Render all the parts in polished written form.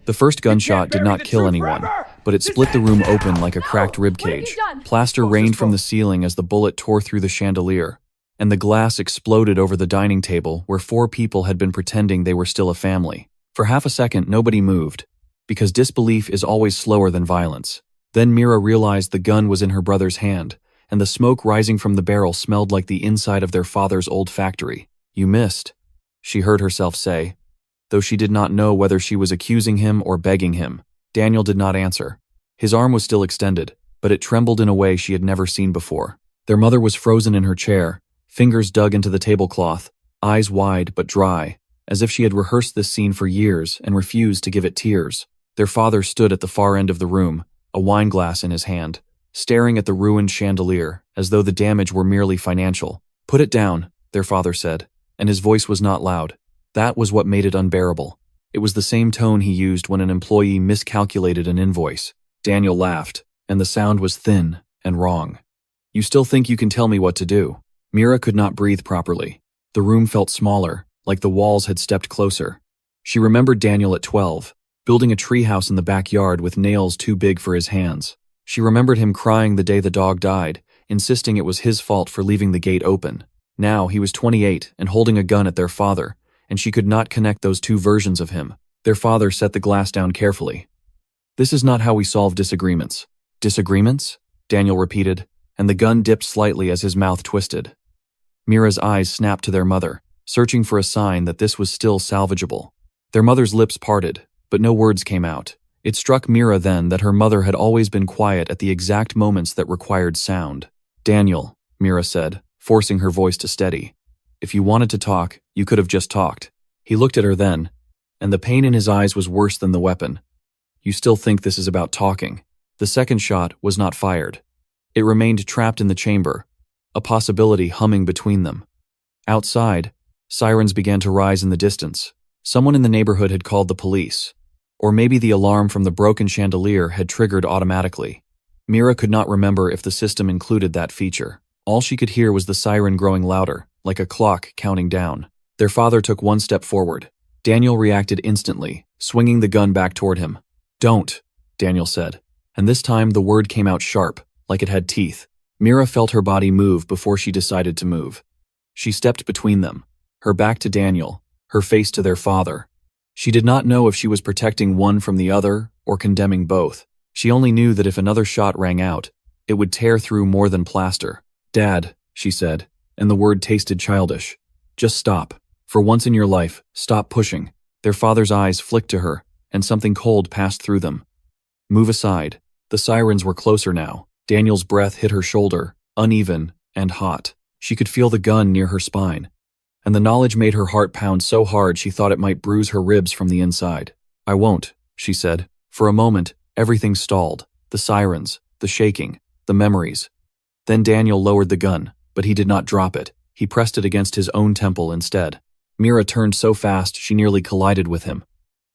The first You gunshot can't did bury not the kill truth anyone, forever! but it split the room open like a cracked rib What have you cage. done? Plaster Close rained this from the book. ceiling as the bullet tore through the chandelier, and the glass exploded over the dining table where 4 people had been pretending they were still a family. For half a second, nobody moved, because disbelief is always slower than violence. Then Mira realized the gun was in her brother's hand, and the smoke rising from the barrel smelled like the inside of their father's old factory. "You missed," she heard herself say, though she did not know whether she was accusing him or begging him. Daniel did not answer. His arm was still extended, but it trembled in a way she had never seen before. Their mother was frozen in her chair, fingers dug into the tablecloth, eyes wide but dry, as if she had rehearsed this scene for years and refused to give it tears. Their father stood at the far end of the room, a wineglass in his hand, staring at the ruined chandelier as though the damage were merely financial. "Put it down," their father said, and his voice was not loud. That was what made it unbearable. It was the same tone he used when an employee miscalculated an invoice. Daniel laughed, and the sound was thin and wrong. "You still think you can tell me what to do?" Mira could not breathe properly. The room felt smaller, like the walls had stepped closer. She remembered Daniel at 12, building a treehouse in the backyard with nails too big for his hands. She remembered him crying the day the dog died, insisting it was his fault for leaving the gate open. Now he was 28 and holding a gun at their father, and she could not connect those two versions of him. Their father set the glass down carefully. "This is not how we solve disagreements." "Disagreements?" Daniel repeated, and the gun dipped slightly as his mouth twisted. Mira's eyes snapped to their mother, searching for a sign that this was still salvageable. Their mother's lips parted, but no words came out. It struck Mira then that her mother had always been quiet at the exact moments that required sound. "Daniel," Mira said, forcing her voice to steady. "If you wanted to talk, you could have just talked." He looked at her then, and the pain in his eyes was worse than the weapon. "You still think this is about talking?" The second shot was not fired. It remained trapped in the chamber, a possibility humming between them. Outside, sirens began to rise in the distance. Someone in the neighborhood had called the police. Or maybe the alarm from the broken chandelier had triggered automatically. Mira could not remember if the system included that feature. All she could hear was the siren growing louder, like a clock counting down. Their father took one step forward. Daniel reacted instantly, swinging the gun back toward him. "Don't," Daniel said. And this time the word came out sharp, like it had teeth. Mira felt her body move before she decided to move. She stepped between them, her back to Daniel, her face to their father. She did not know if she was protecting one from the other or condemning both. She only knew that if another shot rang out, it would tear through more than plaster. "Dad," she said, and the word tasted childish. "Just stop. For once in your life, stop pushing." Their father's eyes flicked to her, and something cold passed through them. "Move aside." The sirens were closer now. Daniel's breath hit her shoulder, uneven and hot. She could feel the gun near her spine, and the knowledge made her heart pound so hard she thought it might bruise her ribs from the inside. "I won't," she said. For a moment, everything stalled. The sirens, the shaking, the memories. Then Daniel lowered the gun, but he did not drop it. He pressed it against his own temple instead. Mira turned so fast she nearly collided with him.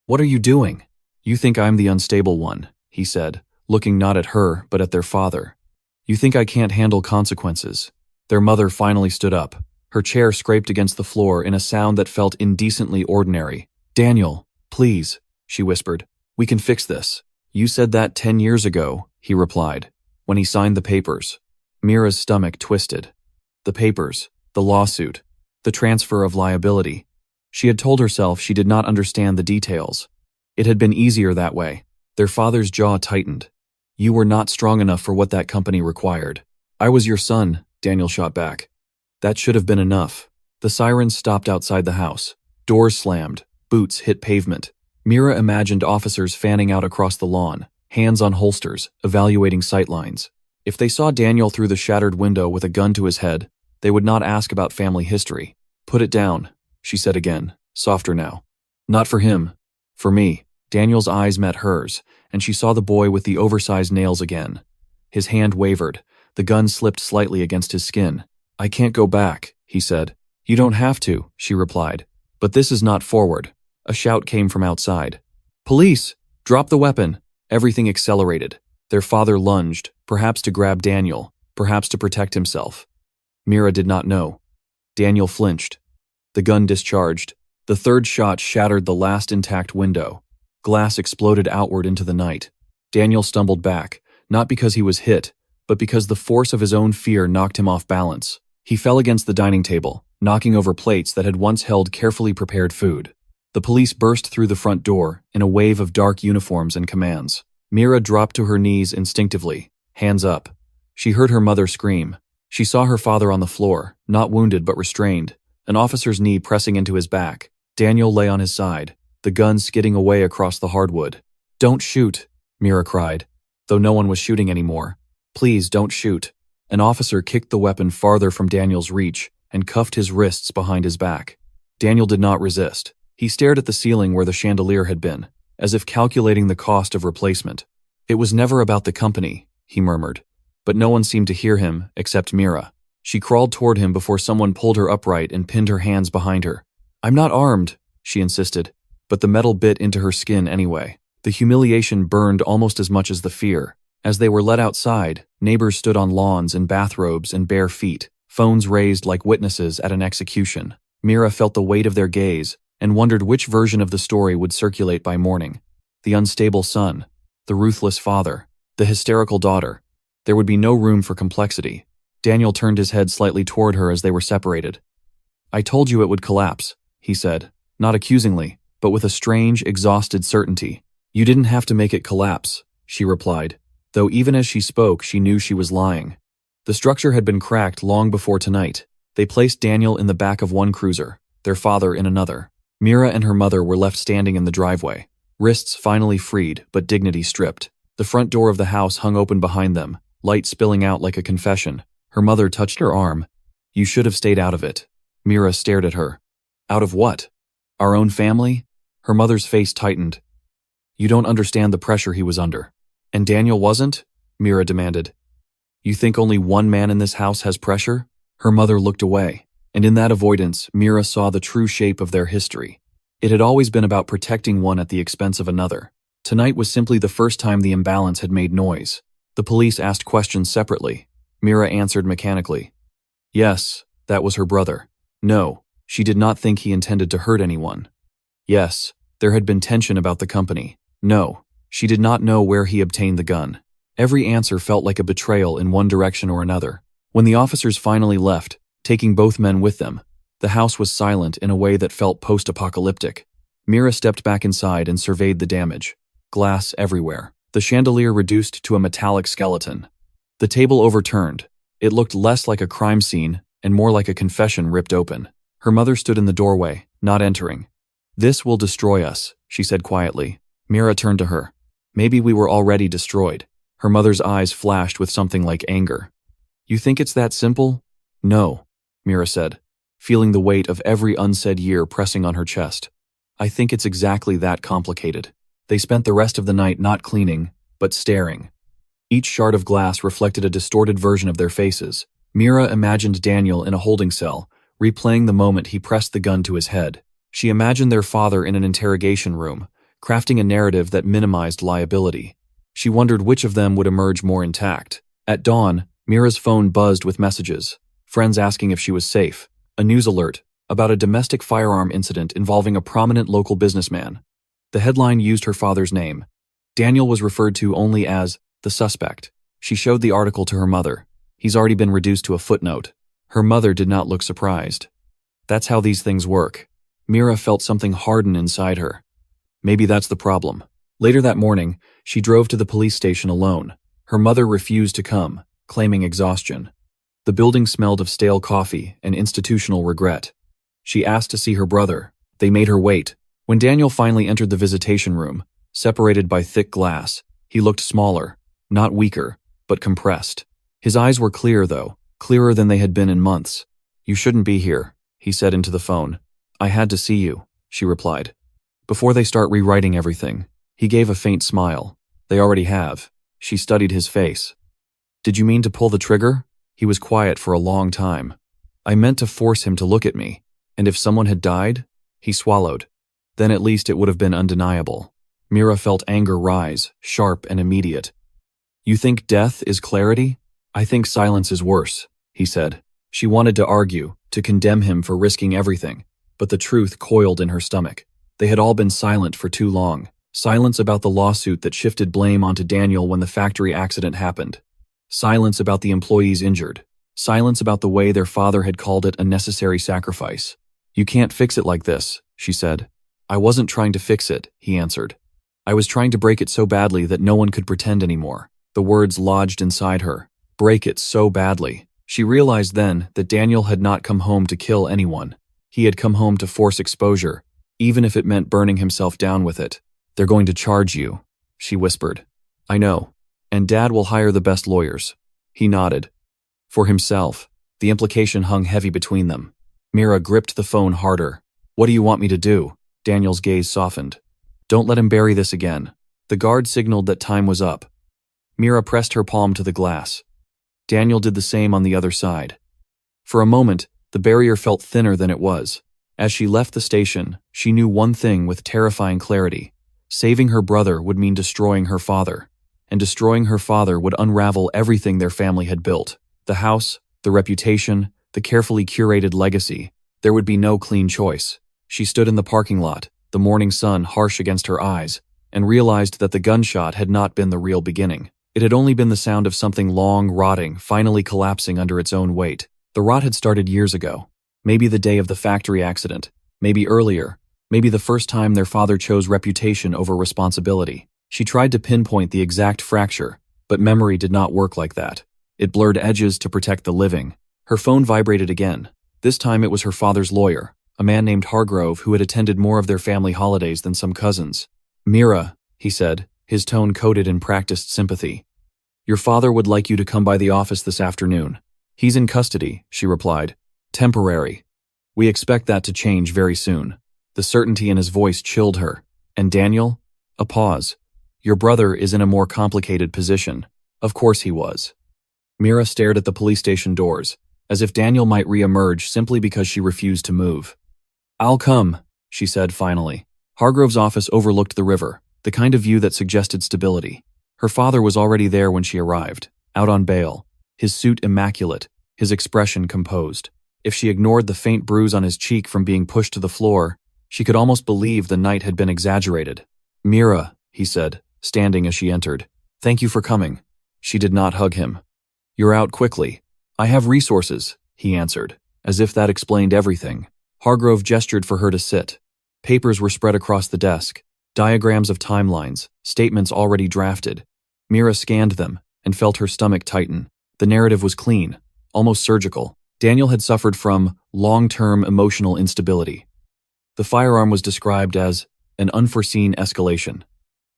"What are you doing?" "You think I'm the unstable one," he said, looking not at her but at their father. "You think I can't handle consequences." Their mother finally stood up. Her chair scraped against the floor in a sound that felt indecently ordinary. "Daniel, please," she whispered. "We can fix this." "You said that 10 years ago," he replied, when he signed the papers. Mira's stomach twisted. The papers, the lawsuit, the transfer of liability. She had told herself she did not understand the details. It had been easier that way. Their father's jaw tightened. "You were not strong enough for what that company required." "I was your son," Daniel shot back. "That should have been enough." The sirens stopped outside the house. Doors slammed. Boots hit pavement. Mira imagined officers fanning out across the lawn, hands on holsters, evaluating sightlines. If they saw Daniel through the shattered window with a gun to his head, they would not ask about family history. "Put it down," she said again, softer now. "Not for him. For me." Daniel's eyes met hers, and she saw the boy with the oversized nails again. His hand wavered. The gun slipped slightly against his skin. "I can't go back," he said. "You don't have to," she replied. "But this is not forward." A shout came from outside. "Police! Drop the weapon!" Everything accelerated. Their father lunged, perhaps to grab Daniel, perhaps to protect himself. Mira did not know. Daniel flinched. The gun discharged. The third shot shattered the last intact window. Glass exploded outward into the night. Daniel stumbled back, not because he was hit, but because the force of his own fear knocked him off balance. He fell against the dining table, knocking over plates that had once held carefully prepared food. The police burst through the front door in a wave of dark uniforms and commands. Mira dropped to her knees instinctively, hands up. She heard her mother scream. She saw her father on the floor, not wounded but restrained, an officer's knee pressing into his back. Daniel lay on his side, the gun skidding away across the hardwood. "Don't shoot," Mira cried, though no one was shooting anymore. "Please don't shoot." An officer kicked the weapon farther from Daniel's reach and cuffed his wrists behind his back. Daniel did not resist. He stared at the ceiling where the chandelier had been, as if calculating the cost of replacement. "It was never about the company," he murmured. But no one seemed to hear him, except Mira. She crawled toward him before someone pulled her upright and pinned her hands behind her. "I'm not armed," she insisted, but the metal bit into her skin anyway. The humiliation burned almost as much as the fear. As they were led outside, neighbors stood on lawns in bathrobes and bare feet, phones raised like witnesses at an execution. Mira felt the weight of their gaze and wondered which version of the story would circulate by morning. The unstable son, the ruthless father, the hysterical daughter. There would be no room for complexity. Daniel turned his head slightly toward her as they were separated. "I told you it would collapse," he said, not accusingly, but with a strange, exhausted certainty. "You didn't have to make it collapse," she replied, though even as she spoke she knew she was lying. The structure had been cracked long before tonight. They placed Daniel in the back of one cruiser, their father in another. Mira and her mother were left standing in the driveway, wrists finally freed but dignity stripped. The front door of the house hung open behind them, light spilling out like a confession. Her mother touched her arm. "You should have stayed out of it." Mira stared at her. "Out of what? Our own family?" Her mother's face tightened. "You don't understand the pressure he was under." "And Daniel wasn't?" Mira demanded. "You think only one man in this house has pressure?" Her mother looked away, and in that avoidance, Mira saw the true shape of their history. It had always been about protecting one at the expense of another. Tonight was simply the first time the imbalance had made noise. The police asked questions separately. Mira answered mechanically. Yes, that was her brother. No, she did not think he intended to hurt anyone. Yes, there had been tension about the company. No, she did not know where he obtained the gun. Every answer felt like a betrayal in one direction or another. When the officers finally left, taking both men with them, the house was silent in a way that felt post-apocalyptic. Mira stepped back inside and surveyed the damage. Glass everywhere. The chandelier reduced to a metallic skeleton. The table overturned. It looked less like a crime scene and more like a confession ripped open. Her mother stood in the doorway, not entering. "This will destroy us," she said quietly. Mira turned to her. "Maybe we were already destroyed." Her mother's eyes flashed with something like anger. "You think it's that simple?" "No," Mira said, feeling the weight of every unsaid year pressing on her chest. "I think it's exactly that complicated." They spent the rest of the night not cleaning, but staring. Each shard of glass reflected a distorted version of their faces. Mira imagined Daniel in a holding cell, replaying the moment he pressed the gun to his head. She imagined their father in an interrogation room, crafting a narrative that minimized liability. She wondered which of them would emerge more intact. At dawn, Mira's phone buzzed with messages, friends asking if she was safe, a news alert about a domestic firearm incident involving a prominent local businessman. The headline used her father's name. Daniel was referred to only as the suspect. She showed the article to her mother. He's already been reduced to a footnote. Her mother did not look surprised. That's how these things work. Mira felt something harden inside her. Maybe that's the problem. Later that morning, she drove to the police station alone. Her mother refused to come, claiming exhaustion. The building smelled of stale coffee and institutional regret. She asked to see her brother. They made her wait. When Daniel finally entered the visitation room, separated by thick glass, he looked smaller, not weaker, but compressed. His eyes were clear, though, clearer than they had been in months. "You shouldn't be here," he said into the phone. "I had to see you," she replied. "Before they start rewriting everything." He gave a faint smile. "They already have." She studied his face. "Did you mean to pull the trigger?" He was quiet for a long time. "I meant to force him to look at me. And if someone had died?" He swallowed. "Then at least it would have been undeniable." Mira felt anger rise, sharp and immediate. "You think death is clarity?" "I think silence is worse," he said. She wanted to argue, to condemn him for risking everything, but the truth coiled in her stomach. They had all been silent for too long, Silence about the lawsuit that shifted blame onto Daniel when the factory accident happened. Silence about the employees injured. Silence about the way their father had called it a necessary sacrifice. "You can't fix it like this," she said. "I wasn't trying to fix it," he answered. "I was trying to break it so badly that no one could pretend anymore." The words lodged inside her. Break it so badly. She realized then that Daniel had not come home to kill anyone. He had come home to force exposure, even if it meant burning himself down with it. "They're going to charge you," she whispered. "I know. And Dad will hire the best lawyers." He nodded. For himself, the implication hung heavy between them. Mira gripped the phone harder. "What do you want me to do?" Daniel's gaze softened. "Don't let him bury this again." The guard signaled that time was up. Mira pressed her palm to the glass. Daniel did the same on the other side. For a moment, the barrier felt thinner than it was. As she left the station, she knew one thing with terrifying clarity. Saving her brother would mean destroying her father. And destroying her father would unravel everything their family had built. The house, the reputation, the carefully curated legacy. There would be no clean choice. She stood in the parking lot, the morning sun harsh against her eyes, and realized that the gunshot had not been the real beginning. It had only been the sound of something long, rotting, finally collapsing under its own weight. The rot had started years ago. Maybe the day of the factory accident. Maybe earlier. Maybe the first time their father chose reputation over responsibility. She tried to pinpoint the exact fracture, but memory did not work like that. It blurred edges to protect the living. Her phone vibrated again. This time it was her father's lawyer, a man named Hargrove who had attended more of their family holidays than some cousins. "Mira," he said, his tone coated in practiced sympathy. "Your father would like you to come by the office this afternoon." "He's in custody," she replied. "Temporary. We expect that to change very soon." The certainty in his voice chilled her. "And Daniel?" A pause. "Your brother is in a more complicated position." Of course he was. Mira stared at the police station doors, as if Daniel might re-emerge simply because she refused to move. "I'll come," she said finally. Hargrove's office overlooked the river, the kind of view that suggested stability. Her father was already there when she arrived, out on bail, his suit immaculate, his expression composed. If she ignored the faint bruise on his cheek from being pushed to the floor, she could almost believe the night had been exaggerated. "Mira," he said, standing as she entered. "Thank you for coming." She did not hug him. "You're out quickly." "I have resources," he answered, as if that explained everything. Hargrove gestured for her to sit. Papers were spread across the desk, diagrams of timelines, statements already drafted. Mira scanned them and felt her stomach tighten. The narrative was clean, almost surgical. Daniel had suffered from long-term emotional instability. The firearm was described as an unforeseen escalation.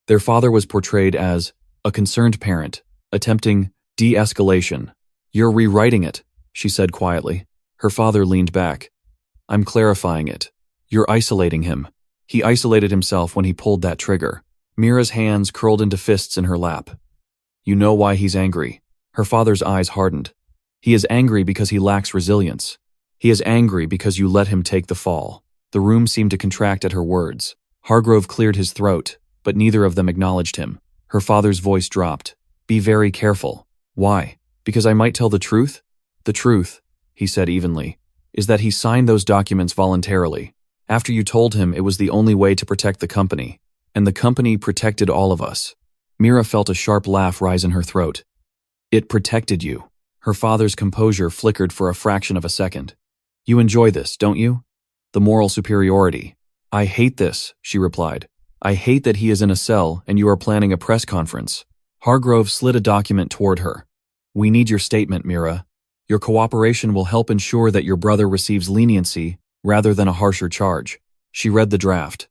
Their father was portrayed as a concerned parent, attempting de-escalation. "You're rewriting it," she said quietly. Her father leaned back. "I'm clarifying it. You're isolating him. He isolated himself when he pulled that trigger." Mira's hands curled into fists in her lap. "You know why he's angry." Her father's eyes hardened. "He is angry because he lacks resilience. He is angry because you let him take the fall." The room seemed to contract at her words. Hargrove cleared his throat, but neither of them acknowledged him. Her father's voice dropped. "Be very careful." "Why? Because I might tell the truth?" "The truth," he said evenly, "is that he signed those documents voluntarily. After you told him it was the only way to protect the company. And the company protected all of us." Mira felt a sharp laugh rise in her throat. "It protected you." Her father's composure flickered for a fraction of a second. "You enjoy this, don't you? The moral superiority." "I hate this," she replied. "I hate that he is in a cell and you are planning a press conference." Hargrove slid a document toward her. "We need your statement, Mira. Your cooperation will help ensure that your brother receives leniency rather than a harsher charge." She read the draft.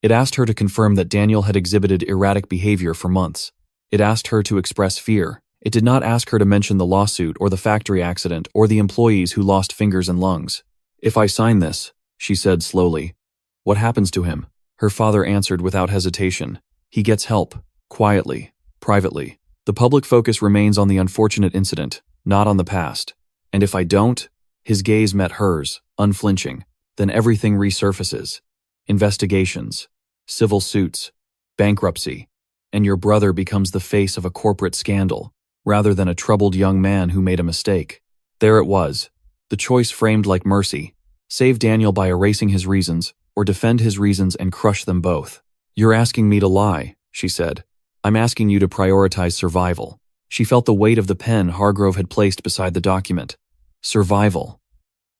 It asked her to confirm that Daniel had exhibited erratic behavior for months. It asked her to express fear. It did not ask her to mention the lawsuit or the factory accident or the employees who lost fingers and lungs. "If I sign this," she said slowly, "what happens to him?" Her father answered without hesitation. "He gets help, quietly, privately. The public focus remains on the unfortunate incident, not on the past. And if I don't," his gaze met hers, unflinching, "then everything resurfaces. Investigations, civil suits, bankruptcy, and your brother becomes the face of a corporate scandal, rather than a troubled young man who made a mistake." There it was, the choice framed like mercy. Save Daniel by erasing his reasons, or defend his reasons and crush them both. You're asking me to lie, she said. I'm asking you to prioritize survival. She felt the weight of the pen Hargrove had placed beside the document. Survival.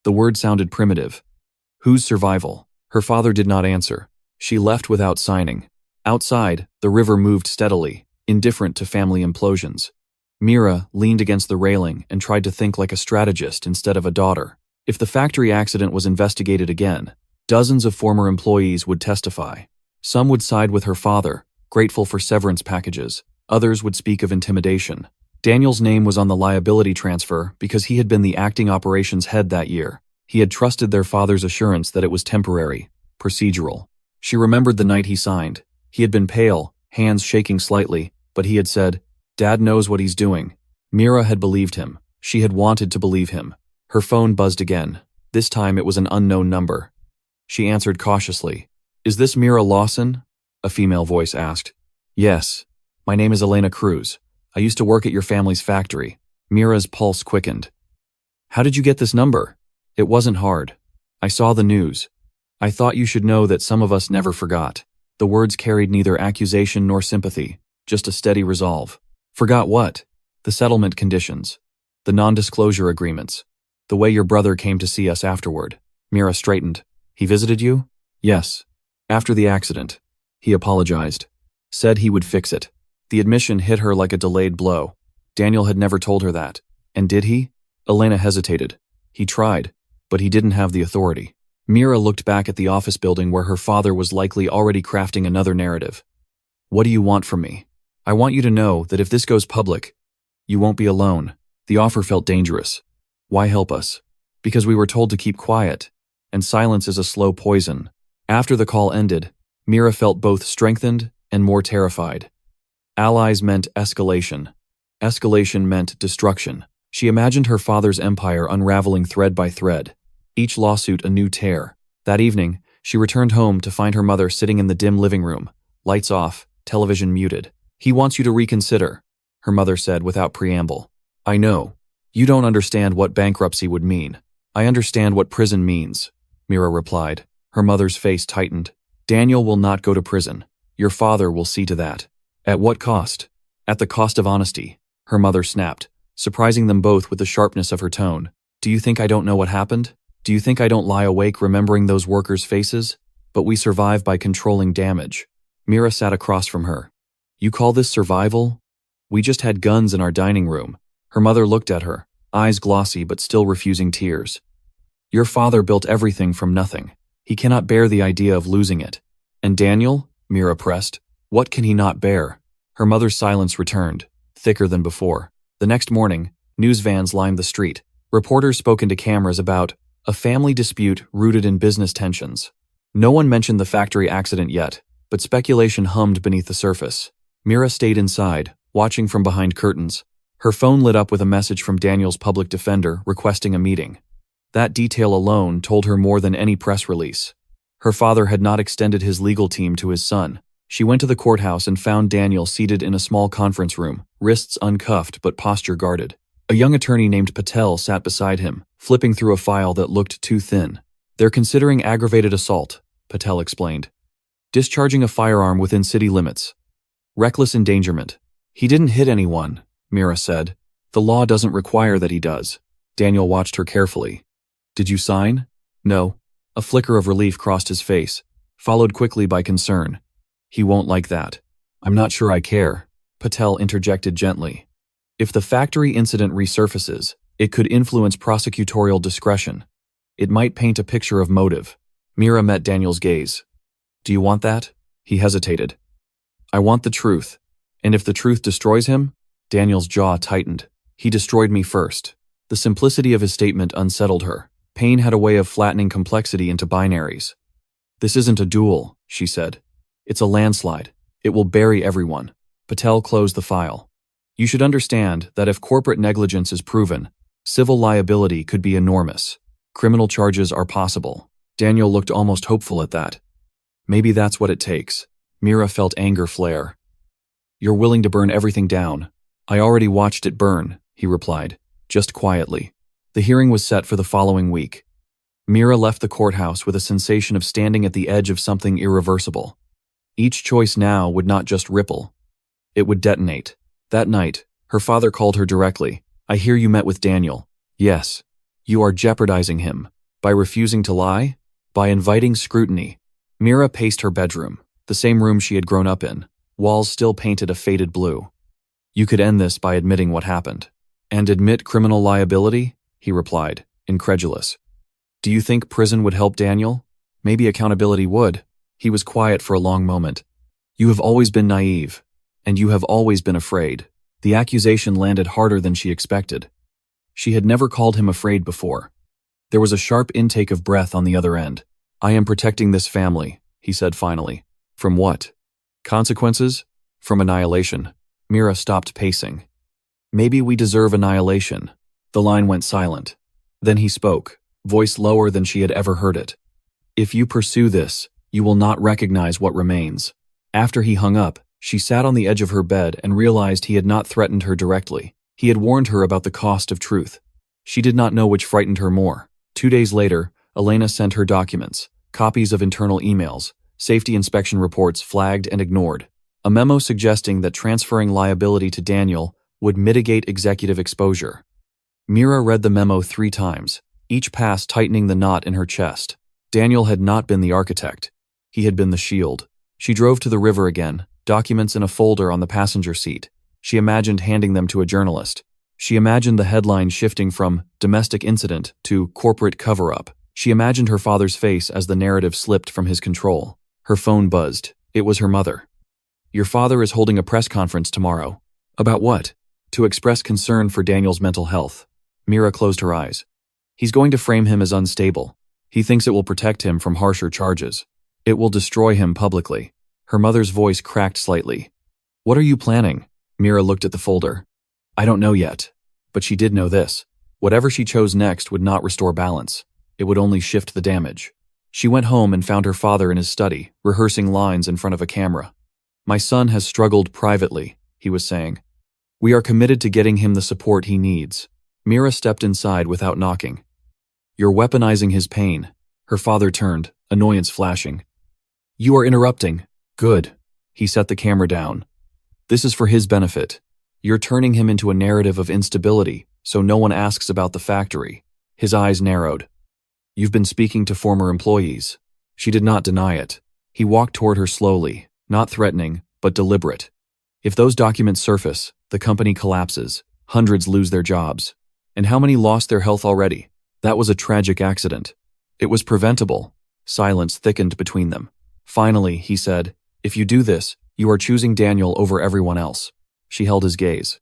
The word sounded primitive. Whose survival? Her father did not answer. She left without signing. Outside, the river moved steadily, indifferent to family implosions. Mira leaned against the railing and tried to think like a strategist instead of a daughter. If the factory accident was investigated again, dozens of former employees would testify. Some would side with her father, grateful for severance packages. Others would speak of intimidation. Daniel's name was on the liability transfer because he had been the acting operations head that year. He had trusted their father's assurance that it was temporary, procedural. She remembered the night he signed. He had been pale, hands shaking slightly, but he had said, "Dad knows what he's doing." Mira had believed him. She had wanted to believe him. Her phone buzzed again. This time it was an unknown number. She answered cautiously. "Is this Mira Lawson?" a female voice asked. "Yes. My name is Elena Cruz. I used to work at your family's factory." Mira's pulse quickened. "How did you get this number?" "It wasn't hard. I saw the news. I thought you should know that some of us never forgot." The words carried neither accusation nor sympathy, just a steady resolve. "Forgot what?" "The settlement conditions. The non-disclosure agreements. The way your brother came to see us afterward." Mira straightened. "He visited you?" "Yes. After the accident. He apologized. Said he would fix it." The admission hit her like a delayed blow. Daniel had never told her that. And did he? Elena hesitated. He tried, but he didn't have the authority. Mira looked back at the office building where her father was likely already crafting another narrative. "What do you want from me? I want you to know that if this goes public, you won't be alone." The offer felt dangerous. Why help us? Because we were told to keep quiet, and silence is a slow poison. After the call ended, Mira felt both strengthened and more terrified. Allies meant escalation. Escalation meant destruction. She imagined her father's empire unraveling thread by thread, each lawsuit a new tear. That evening, she returned home to find her mother sitting in the dim living room, lights off, television muted. "He wants you to reconsider," her mother said without preamble. "I know. You don't understand what bankruptcy would mean. I understand what prison means," Mira replied. Her mother's face tightened. "Daniel will not go to prison. Your father will see to that." "At what cost?" "At the cost of honesty," her mother snapped, surprising them both with the sharpness of her tone. "Do you think I don't know what happened? Do you think I don't lie awake remembering those workers' faces? But we survive by controlling damage." Mira sat across from her. "You call this survival? We just had guns in our dining room." Her mother looked at her, eyes glossy but still refusing tears. "Your father built everything from nothing. He cannot bear the idea of losing it." "And Daniel?" Mira pressed. "What can he not bear?" Her mother's silence returned, thicker than before. The next morning, news vans lined the street. Reporters spoke into cameras about a family dispute rooted in business tensions. No one mentioned the factory accident yet, but speculation hummed beneath the surface. Mira stayed inside, watching from behind curtains. Her phone lit up with a message from Daniel's public defender requesting a meeting. That detail alone told her more than any press release. Her father had not extended his legal team to his son. She went to the courthouse and found Daniel seated in a small conference room, wrists uncuffed but posture guarded. A young attorney named Patel sat beside him, flipping through a file that looked too thin. "They're considering aggravated assault," Patel explained. "Discharging a firearm within city limits. Reckless endangerment." "He didn't hit anyone," Mira said. "The law doesn't require that he does." Daniel watched her carefully. "Did you sign?" "No." A flicker of relief crossed his face, followed quickly by concern. "He won't like that." "I'm not sure I care," Patel interjected gently. "If the factory incident resurfaces, it could influence prosecutorial discretion. It might paint a picture of motive." Mira met Daniel's gaze. "Do you want that?" He hesitated. "I want the truth. And if the truth destroys him?" Daniel's jaw tightened. "He destroyed me first." The simplicity of his statement unsettled her. Pain had a way of flattening complexity into binaries. "This isn't a duel," she said. "It's a landslide. It will bury everyone." Patel closed the file. "You should understand that if corporate negligence is proven, civil liability could be enormous. Criminal charges are possible." Daniel looked almost hopeful at that. "Maybe that's what it takes." Mira felt anger flare. "You're willing to burn everything down." "I already watched it burn," he replied, just quietly. The hearing was set for the following week. Mira left the courthouse with a sensation of standing at the edge of something irreversible. Each choice now would not just ripple. It would detonate. That night, her father called her directly. "I hear you met with Daniel." "Yes." "You are jeopardizing him. By refusing to lie? By inviting scrutiny." Mira paced her bedroom, the same room she had grown up in, walls still painted a faded blue. "You could end this by admitting what happened." "And admit criminal liability?" he replied, incredulous. "Do you think prison would help Daniel? Maybe accountability would." He was quiet for a long moment. "You have always been naive, and you have always been afraid." The accusation landed harder than she expected. She had never called him afraid before. There was a sharp intake of breath on the other end. "I am protecting this family," he said finally. "From what? Consequences? From annihilation." Mira stopped pacing. "Maybe we deserve annihilation." The line went silent. Then he spoke, voice lower than she had ever heard it. "If you pursue this, you will not recognize what remains." After he hung up, she sat on the edge of her bed and realized he had not threatened her directly. He had warned her about the cost of truth. She did not know which frightened her more. 2 days later, Elena sent her documents, copies of internal emails, safety inspection reports flagged and ignored, a memo suggesting that transferring liability to Daniel would mitigate executive exposure. Mira read the memo 3 times, each pass tightening the knot in her chest. Daniel had not been the architect. He had been the shield. She drove to the river again, documents in a folder on the passenger seat. She imagined handing them to a journalist. She imagined the headline shifting from "domestic incident" to "corporate cover-up." She imagined her father's face as the narrative slipped from his control. Her phone buzzed. It was her mother. "Your father is holding a press conference tomorrow." "About what?" "To express concern for Daniel's mental health." Mira closed her eyes. "He's going to frame him as unstable. He thinks it will protect him from harsher charges. It will destroy him publicly." Her mother's voice cracked slightly. "What are you planning?" Mira looked at the folder. "I don't know yet." But she did know this. Whatever she chose next would not restore balance. It would only shift the damage. She went home and found her father in his study, rehearsing lines in front of a camera. "My son has struggled privately," he was saying. "We are committed to getting him the support he needs." Mira stepped inside without knocking. "You're weaponizing his pain." Her father turned, annoyance flashing. "You are interrupting." "Good." He set the camera down. "This is for his benefit. You're turning him into a narrative of instability, so no one asks about the factory." His eyes narrowed. "You've been speaking to former employees." She did not deny it. He walked toward her slowly, not threatening, but deliberate. "If those documents surface, the company collapses. Hundreds lose their jobs. And how many lost their health already? That was a tragic accident. It was preventable." Silence thickened between them. Finally, he said, "If you do this, you are choosing Daniel over everyone else." She held his gaze.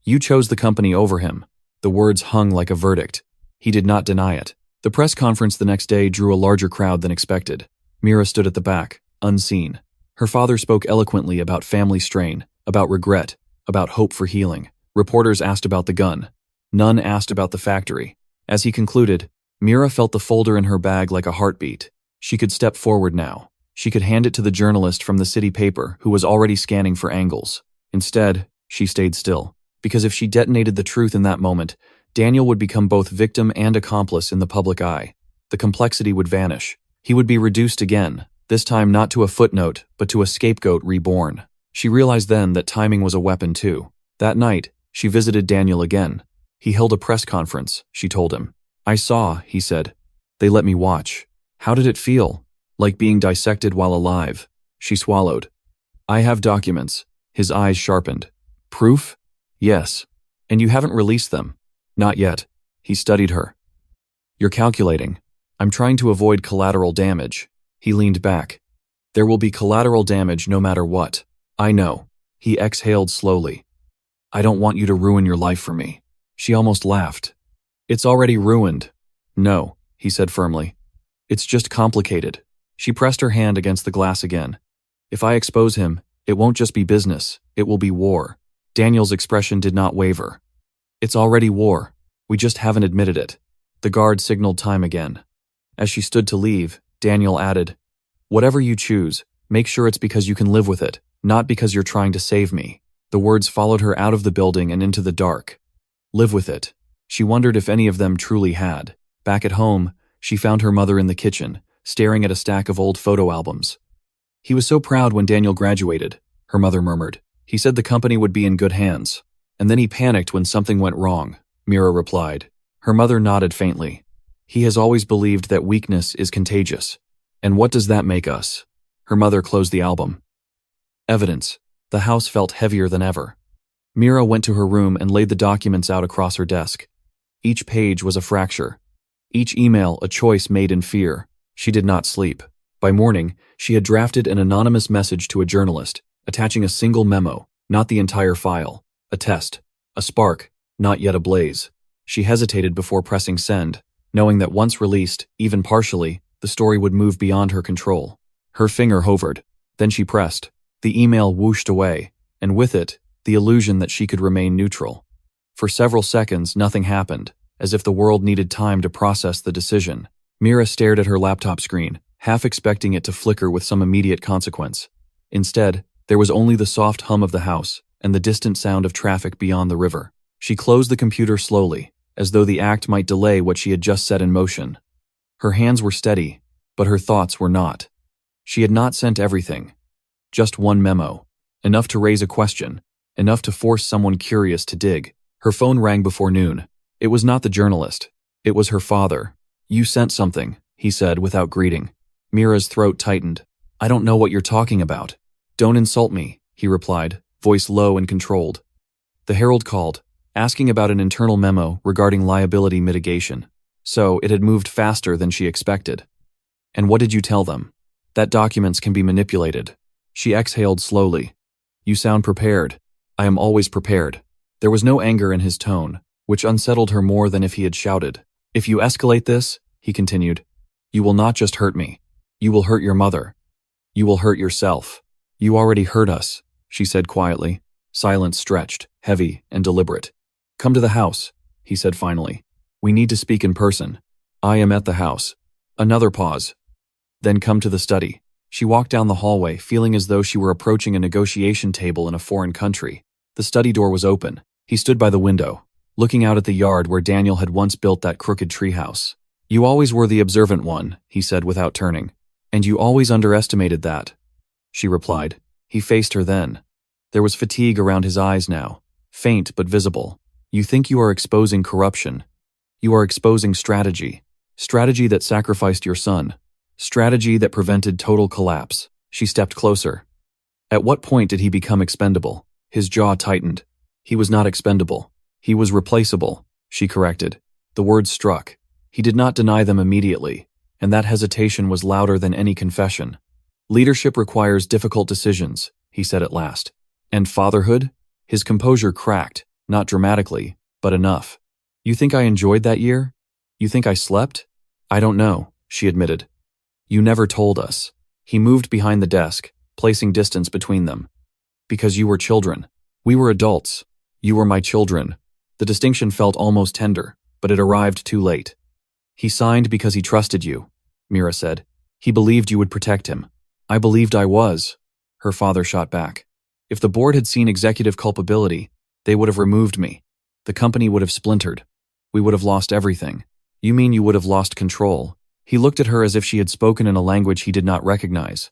"You chose the company over him." The words hung like a verdict. He did not deny it. The press conference the next day drew a larger crowd than expected. Mira stood at the back, unseen. Her father spoke eloquently about family strain, about regret, about hope for healing. Reporters asked about the gun. None asked about the factory. As he concluded, Mira felt the folder in her bag like a heartbeat. She could step forward now. She could hand it to the journalist from the city paper who was already scanning for angles. Instead, she stayed still, because if she detonated the truth in that moment, Daniel would become both victim and accomplice in the public eye. The complexity would vanish. He would be reduced again, this time not to a footnote, but to a scapegoat reborn. She realized then that timing was a weapon too. That night, she visited Daniel again. He held a press conference, she told him. "I saw," he said. "They let me watch." "How did it feel?" "Like being dissected while alive." She swallowed. "I have documents." His eyes sharpened. "Proof?" "Yes." "And you haven't released them?" "Not yet." He studied her. "You're calculating." "I'm trying to avoid collateral damage." He leaned back. "There will be collateral damage no matter what." "I know." He exhaled slowly. "I don't want you to ruin your life for me." She almost laughed. "It's already ruined." "No," he said firmly. "It's just complicated." She pressed her hand against the glass again. "If I expose him, it won't just be business, it will be war." Daniel's expression did not waver. "It's already war. We just haven't admitted it." The guard signaled time again. As she stood to leave, Daniel added, "Whatever you choose, make sure it's because you can live with it, not because you're trying to save me." The words followed her out of the building and into the dark. Live with it. She wondered if any of them truly had. Back at home, she found her mother in the kitchen, staring at a stack of old photo albums. He was so proud when Daniel graduated, her mother murmured. He said the company would be in good hands. And then he panicked when something went wrong, Mira replied. Her mother nodded faintly. He has always believed that weakness is contagious. And what does that make us? Her mother closed the album. Evidence. The house felt heavier than ever. Mira went to her room and laid the documents out across her desk. Each page was a fracture. Each email a choice made in fear. She did not sleep. By morning, she had drafted an anonymous message to a journalist, attaching a single memo, not the entire file. A test. A spark, not yet a blaze. She hesitated before pressing send, knowing that once released, even partially, the story would move beyond her control. Her finger hovered. Then she pressed. The email whooshed away, and with it, the illusion that she could remain neutral. For several seconds, nothing happened, as if the world needed time to process the decision. Mira stared at her laptop screen, half expecting it to flicker with some immediate consequence. Instead, there was only the soft hum of the house and the distant sound of traffic beyond the river. She closed the computer slowly, as though the act might delay what she had just set in motion. Her hands were steady, but her thoughts were not. She had not sent everything. Just one memo. Enough to raise a question. Enough to force someone curious to dig. Her phone rang before noon. It was not the journalist. It was her father. "You sent something," he said without greeting. Mira's throat tightened. "I don't know what you're talking about." "Don't insult me," he replied, voice low and controlled. The Herald called, asking about an internal memo regarding liability mitigation. So it had moved faster than she expected. "And what did you tell them?" "That documents can be manipulated." She exhaled slowly. "You sound prepared." "I am always prepared." There was no anger in his tone, which unsettled her more than if he had shouted. "If you escalate this," he continued, "you will not just hurt me. You will hurt your mother. You will hurt yourself." "You already hurt us," she said quietly, silence stretched, heavy, and deliberate. "Come to the house," he said finally. "We need to speak in person." "I am at the house." Another pause. "Then come to the study." She walked down the hallway, feeling as though she were approaching a negotiation table in a foreign country. The study door was open. He stood by the window, looking out at the yard where Daniel had once built that crooked treehouse. "You always were the observant one," he said without turning. "And you always underestimated that," she replied. He faced her then. There was fatigue around his eyes now, faint but visible. "You think you are exposing corruption. You are exposing strategy. Strategy that sacrificed your son. Strategy that prevented total collapse." She stepped closer. At what point did he become expendable? His jaw tightened. He was not expendable. He was replaceable, she corrected. The words struck. He did not deny them immediately, and that hesitation was louder than any confession. "Leadership requires difficult decisions," he said at last. "And fatherhood?" His composure cracked, not dramatically, but enough. "You think I enjoyed that year? You think I slept?" "I don't know," she admitted. "You never told us." He moved behind the desk, placing distance between them. "Because you were children. We were adults. You were my children." The distinction felt almost tender, but it arrived too late. "He signed because he trusted you," Mira said. "He believed you would protect him." "I believed I was," her father shot back. "If the board had seen executive culpability, they would have removed me. The company would have splintered. We would have lost everything." "You mean you would have lost control?" He looked at her as if she had spoken in a language he did not recognize.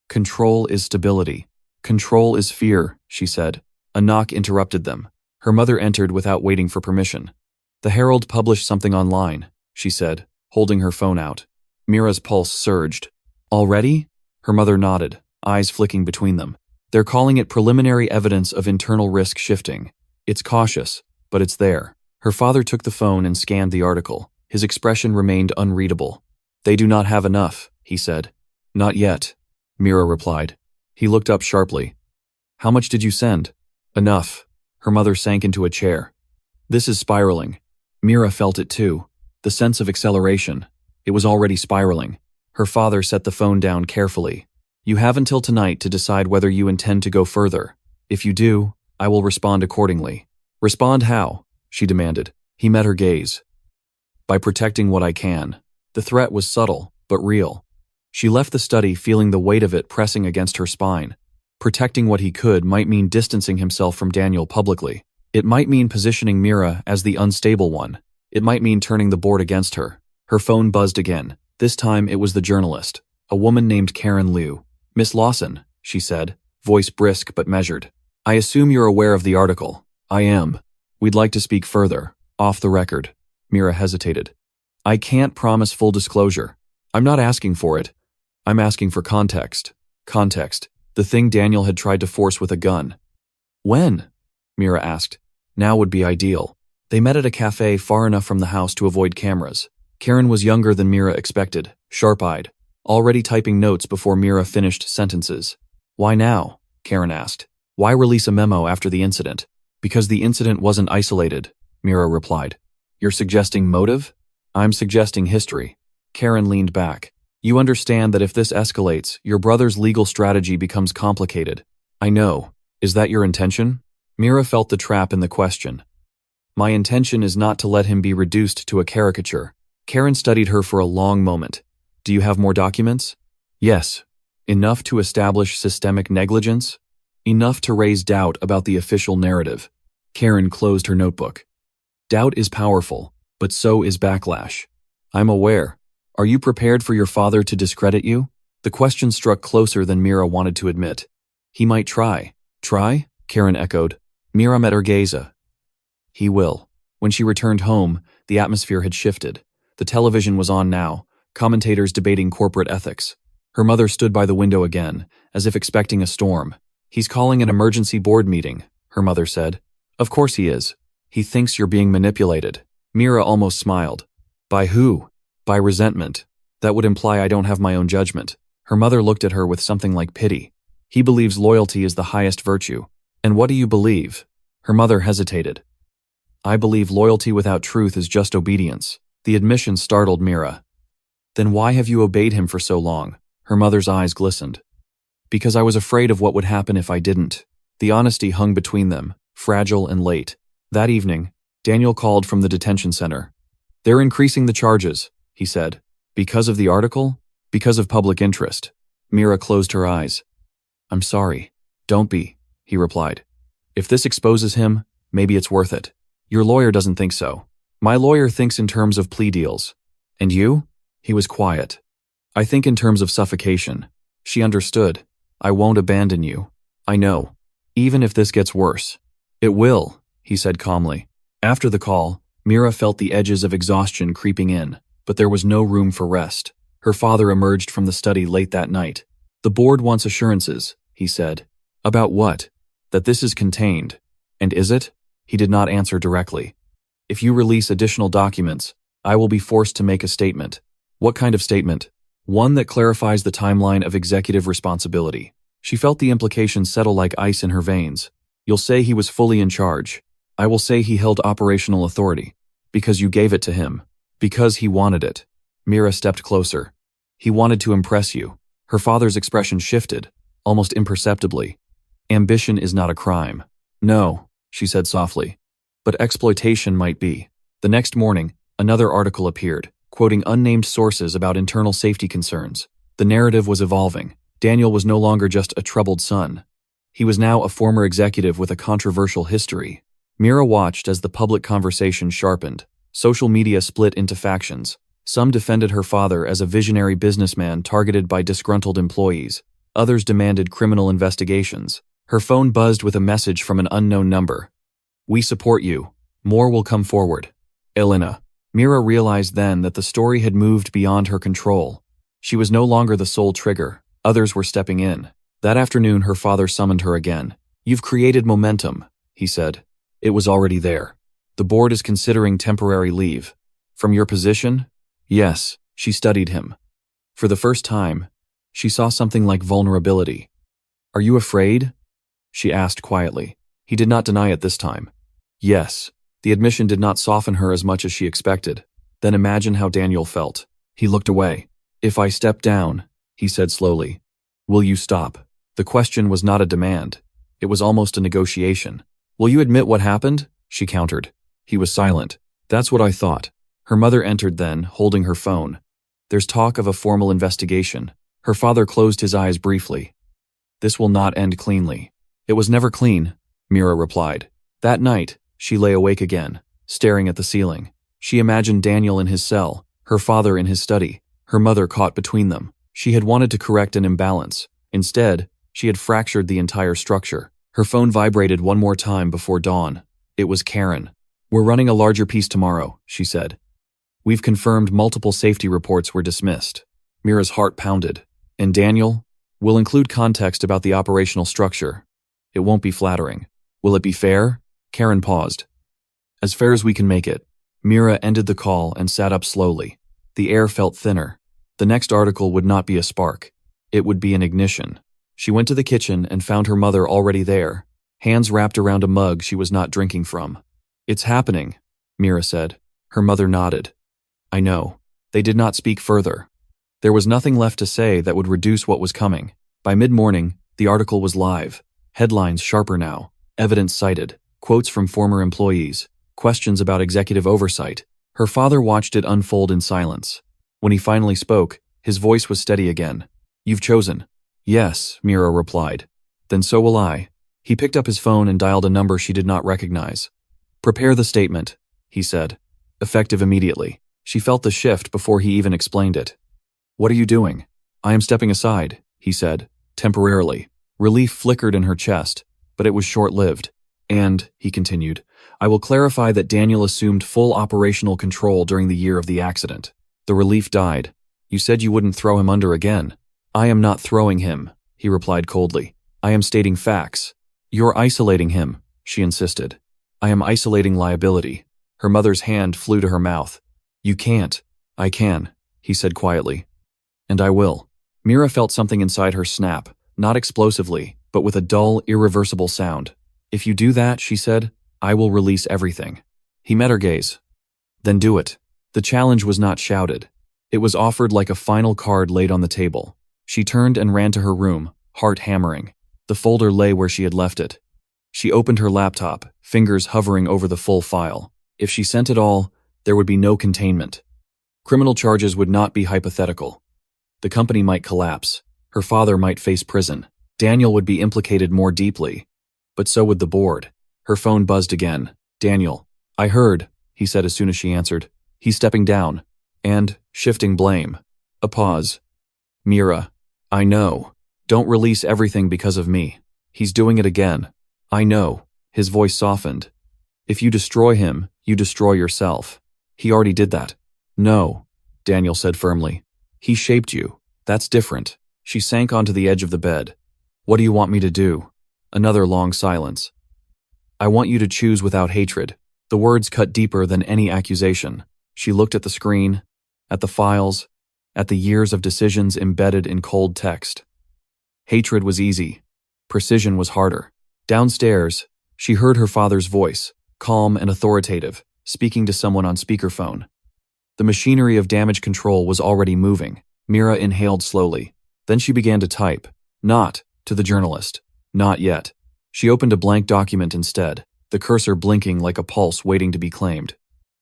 "Control is stability. Control is fear," she said. A knock interrupted them. Her mother entered without waiting for permission. "The Herald published something online," she said, holding her phone out. Mira's pulse surged. "Already?" Her mother nodded, eyes flicking between them. "They're calling it preliminary evidence of internal risk shifting. It's cautious, but it's there." Her father took the phone and scanned the article. His expression remained unreadable. "They do not have enough," he said. "Not yet," Mira replied. He looked up sharply. "How much did you send?" "Enough." Her mother sank into a chair. "This is spiraling." Mira felt it too. The sense of acceleration. It was already spiraling. Her father set the phone down carefully. "You have until tonight to decide whether you intend to go further. If you do, I will respond accordingly." "Respond how?" she demanded. He met her gaze. "By protecting what I can." The threat was subtle, but real. She left the study feeling the weight of it pressing against her spine. Protecting what he could might mean distancing himself from Daniel publicly. It might mean positioning Mira as the unstable one. It might mean turning the board against her. Her phone buzzed again. This time it was the journalist, a woman named Karen Liu. Miss Lawson, she said, voice brisk but measured. I assume you're aware of the article. I am. We'd like to speak further, off the record. Mira hesitated. I can't promise full disclosure. I'm not asking for it. I'm asking for context. Context. The thing Daniel had tried to force with a gun. When? Mira asked. Now would be ideal. They met at a cafe far enough from the house to avoid cameras. Karen was younger than Mira expected, sharp-eyed, already typing notes before Mira finished sentences. Why now? Karen asked. Why release a memo after the incident? Because the incident wasn't isolated, Mira replied. You're suggesting motive? I'm suggesting history. Karen leaned back. You understand that if this escalates, your brother's legal strategy becomes complicated. I know. Is that your intention? Mira felt the trap in the question. My intention is not to let him be reduced to a caricature. Karen studied her for a long moment. Do you have more documents? Yes. Enough to establish systemic negligence? Enough to raise doubt about the official narrative. Karen closed her notebook. Doubt is powerful, but so is backlash. I'm aware. Are you prepared for your father to discredit you? The question struck closer than Mira wanted to admit. He might try. Try? Karen echoed. Mira met her gaze. He will. When she returned home, the atmosphere had shifted. The television was on now, commentators debating corporate ethics. Her mother stood by the window again, as if expecting a storm. He's calling an emergency board meeting, her mother said. Of course he is. He thinks you're being manipulated. Mira almost smiled. By who? By resentment. That would imply I don't have my own judgment. Her mother looked at her with something like pity. He believes loyalty is the highest virtue. And what do you believe? Her mother hesitated. I believe loyalty without truth is just obedience. The admission startled Mira. Then why have you obeyed him for so long? Her mother's eyes glistened. Because I was afraid of what would happen if I didn't. The honesty hung between them, fragile and late. That evening, Daniel called from the detention center. They're increasing the charges, he said. Because of the article? Because of public interest. Mira closed her eyes. I'm sorry. Don't be, he replied. If this exposes him, maybe it's worth it. Your lawyer doesn't think so. My lawyer thinks in terms of plea deals. And you? He was quiet. I think in terms of suffocation. She understood. I won't abandon you. I know. Even if this gets worse. It will, he said calmly. After the call, Mira felt the edges of exhaustion creeping in, but there was no room for rest. Her father emerged from the study late that night. The board wants assurances, he said. About what? That this is contained. And is it? He did not answer directly. If you release additional documents, I will be forced to make a statement. What kind of statement? One that clarifies the timeline of executive responsibility. She felt the implications settle like ice in her veins. You'll say he was fully in charge. I will say he held operational authority. Because you gave it to him. Because he wanted it. Mira stepped closer. He wanted to impress you. Her father's expression shifted, almost imperceptibly. Ambition is not a crime. No, she said softly. But exploitation might be. The next morning, another article appeared, quoting unnamed sources about internal safety concerns. The narrative was evolving. Daniel was no longer just a troubled son. He was now a former executive with a controversial history. Mira watched as the public conversation sharpened. Social media split into factions. Some defended her father as a visionary businessman targeted by disgruntled employees. Others demanded criminal investigations. Her phone buzzed with a message from an unknown number. We support you. More will come forward. Elena. Mira realized then that the story had moved beyond her control. She was no longer the sole trigger. Others were stepping in. That afternoon, her father summoned her again. You've created momentum, he said. It was already there. The board is considering temporary leave. From your position? Yes, she studied him. For the first time, she saw something like vulnerability. Are you afraid? She asked quietly. He did not deny it this time. Yes. The admission did not soften her as much as she expected. Then imagine how Daniel felt. He looked away. If I step down, he said slowly, will you stop? The question was not a demand. It was almost a negotiation. Will you admit what happened? She countered. He was silent. That's what I thought. Her mother entered then, holding her phone. There's talk of a formal investigation. Her father closed his eyes briefly. This will not end cleanly. It was never clean, Mira replied. That night, she lay awake again, staring at the ceiling. She imagined Daniel in his cell, her father in his study, her mother caught between them. She had wanted to correct an imbalance, Instead, she had fractured the entire structure. Her phone vibrated one more time before dawn. It was Karen. "We're running a larger piece tomorrow," she said. "We've confirmed multiple safety reports were dismissed." Mira's heart pounded. "And Daniel? We'll include context about the operational structure. It won't be flattering. Will it be fair?" Karen paused. "As fair as we can make it." Mira ended the call and sat up slowly. The air felt thinner. The next article would not be a spark. It would be an ignition. She went to the kitchen and found her mother already there, hands wrapped around a mug she was not drinking from. "It's happening," Mira said. Her mother nodded. "I know." They did not speak further. There was nothing left to say that would reduce what was coming. By mid-morning, the article was live. Headlines sharper now. Evidence cited. Quotes from former employees. Questions about executive oversight. Her father watched it unfold in silence. When he finally spoke, his voice was steady again. "You've chosen." "Yes," Mira replied. "Then so will I." He picked up his phone and dialed a number she did not recognize. "Prepare the statement," he said. Effective immediately. She felt the shift before he even explained it. "What are you doing?" "I am stepping aside," he said, temporarily. Relief flickered in her chest, but it was short-lived. "And," he continued, "I will clarify that Daniel assumed full operational control during the year of the accident." The relief died. "You said you wouldn't throw him under again." "I am not throwing him," he replied coldly. "I am stating facts." "You're isolating him," she insisted. "I am isolating liability." Her mother's hand flew to her mouth. "You can't." "I can," he said quietly. "And I will." Mira felt something inside her snap, not explosively, but with a dull, irreversible sound. "If you do that," she said, "I will release everything." He met her gaze. "Then do it." The challenge was not shouted. It was offered like a final card laid on the table. She turned and ran to her room, heart hammering. The folder lay where she had left it. She opened her laptop, fingers hovering over the full file. If she sent it all, there would be no containment. Criminal charges would not be hypothetical. The company might collapse. Her father might face prison. Daniel would be implicated more deeply. But so would the board. Her phone buzzed again. "Daniel." "I heard," he said as soon as she answered. "He's stepping down." And, shifting blame. A pause. "Mira, I know. Don't release everything because of me. He's doing it again. I know." His voice softened. "If you destroy him, you destroy yourself. He already did that." "No," Daniel said firmly. "He shaped you. That's different." She sank onto the edge of the bed. "What do you want me to do?" Another long silence. "I want you to choose without hatred." The words cut deeper than any accusation. She looked at the screen, at the files, at the years of decisions embedded in cold text. Hatred was easy. Precision was harder. Downstairs, she heard her father's voice, calm and authoritative, speaking to someone on speakerphone. The machinery of damage control was already moving. Mira inhaled slowly. Then she began to type. "Not," to the journalist. "Not yet." She opened a blank document instead, the cursor blinking like a pulse waiting to be claimed.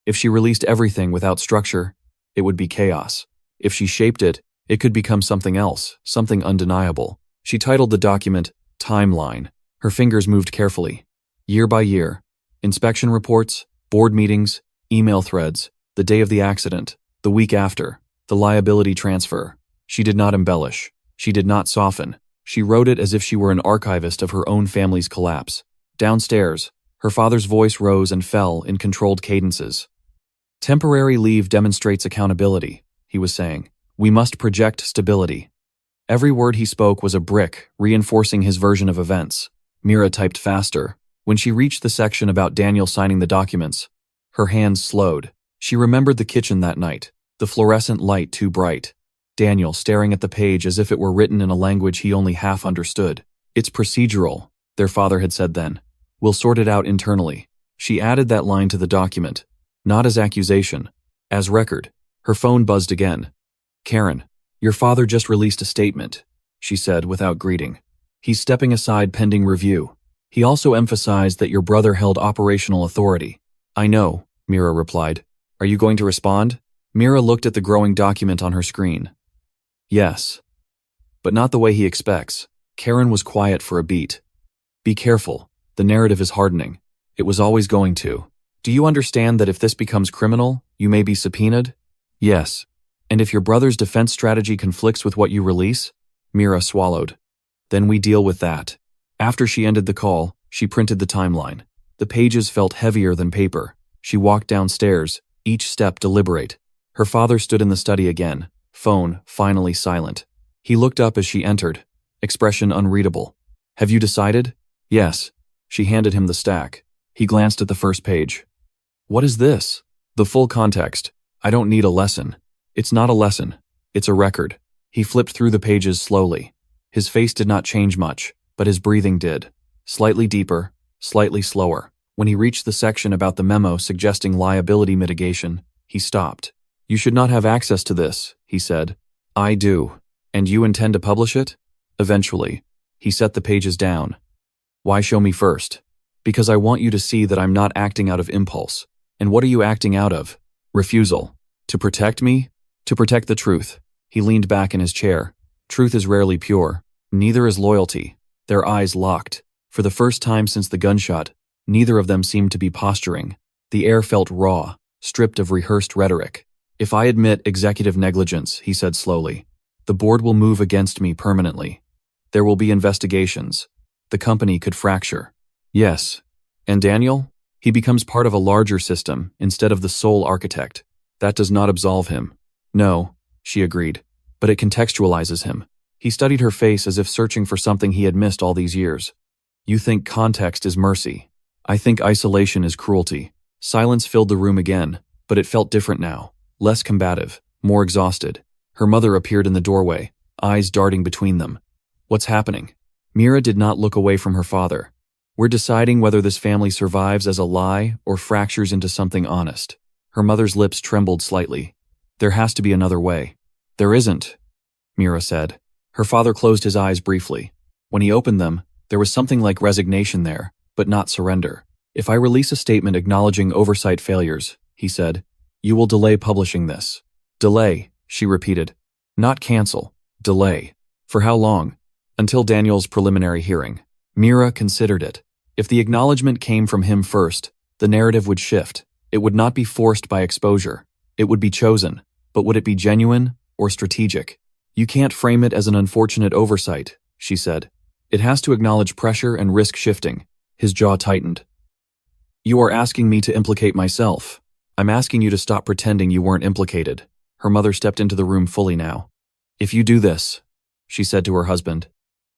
If she released everything without structure, it would be chaos. If she shaped it, it could become something else, something undeniable. She titled the document, Timeline. Her fingers moved carefully. Year by year. Inspection reports, board meetings, email threads, the day of the accident, the week after, the liability transfer. She did not embellish. She did not soften. She wrote it as if she were an archivist of her own family's collapse. Downstairs, her father's voice rose and fell in controlled cadences. "Temporary leave demonstrates accountability," he was saying. "We must project stability." Every word he spoke was a brick, reinforcing his version of events. Mira typed faster. When she reached the section about Daniel signing the documents, her hands slowed. She remembered the kitchen that night, the fluorescent light too bright. Daniel staring at the page as if it were written in a language he only half understood. "It's procedural," their father had said then. "We'll sort it out internally." She added that line to the document, not as accusation, as record. Her phone buzzed again. "Karen, your father just released a statement," she said without greeting. "He's stepping aside pending review. He also emphasized that your brother held operational authority." "I know," Mira replied. "Are you going to respond?" Mira looked at the growing document on her screen. "Yes. But not the way he expects." Karen was quiet for a beat. "Be careful. The narrative is hardening. It was always going to. Do you understand that if this becomes criminal, you may be subpoenaed?" "Yes." "And if your brother's defense strategy conflicts with what you release?" Mira swallowed. Then we deal with that. After she ended the call, she printed the timeline. The pages felt heavier than paper. She walked downstairs, each step deliberate. Her father stood in the study again, phone finally silent. He looked up as she entered, expression unreadable. Have you decided? Yes. She handed him the stack. He glanced at the first page. What is this? The full context. I don't need a lesson. It's not a lesson. It's a record. He flipped through the pages slowly. His face did not change much, but his breathing did. Slightly deeper, slightly slower. When he reached the section about the memo suggesting liability mitigation, he stopped. You should not have access to this, he said. I do. And you intend to publish it? Eventually. He set the pages down. Why show me first? Because I want you to see that I'm not acting out of impulse. And what are you acting out of? Refusal. To protect me? To protect the truth. He leaned back in his chair. Truth is rarely pure. Neither is loyalty. Their eyes locked. For the first time since the gunshot, neither of them seemed to be posturing. The air felt raw, stripped of rehearsed rhetoric. If I admit executive negligence, he said slowly, the board will move against me permanently. There will be investigations. The company could fracture. Yes. And Daniel? He becomes part of a larger system instead of the sole architect. That does not absolve him. No, she agreed. But it contextualizes him. He studied her face as if searching for something he had missed all these years. You think context is mercy. I think isolation is cruelty. Silence filled the room again, but it felt different now. Less combative, more exhausted. Her mother appeared in the doorway, eyes darting between them. What's happening? Mira did not look away from her father. We're deciding whether this family survives as a lie or fractures into something honest. Her mother's lips trembled slightly. There has to be another way. There isn't, Mira said. Her father closed his eyes briefly. When he opened them, there was something like resignation there, but not surrender. If I release a statement acknowledging oversight failures, he said, you will delay publishing this. Delay, she repeated. Not cancel. Delay. For how long? Until Daniel's preliminary hearing. Mira considered it. If the acknowledgement came from him first, the narrative would shift. It would not be forced by exposure. It would be chosen. But would it be genuine or strategic? You can't frame it as an unfortunate oversight, she said. It has to acknowledge pressure and risk shifting. His jaw tightened. You are asking me to implicate myself. I'm asking you to stop pretending you weren't implicated. Her mother stepped into the room fully now. If you do this, she said to her husband,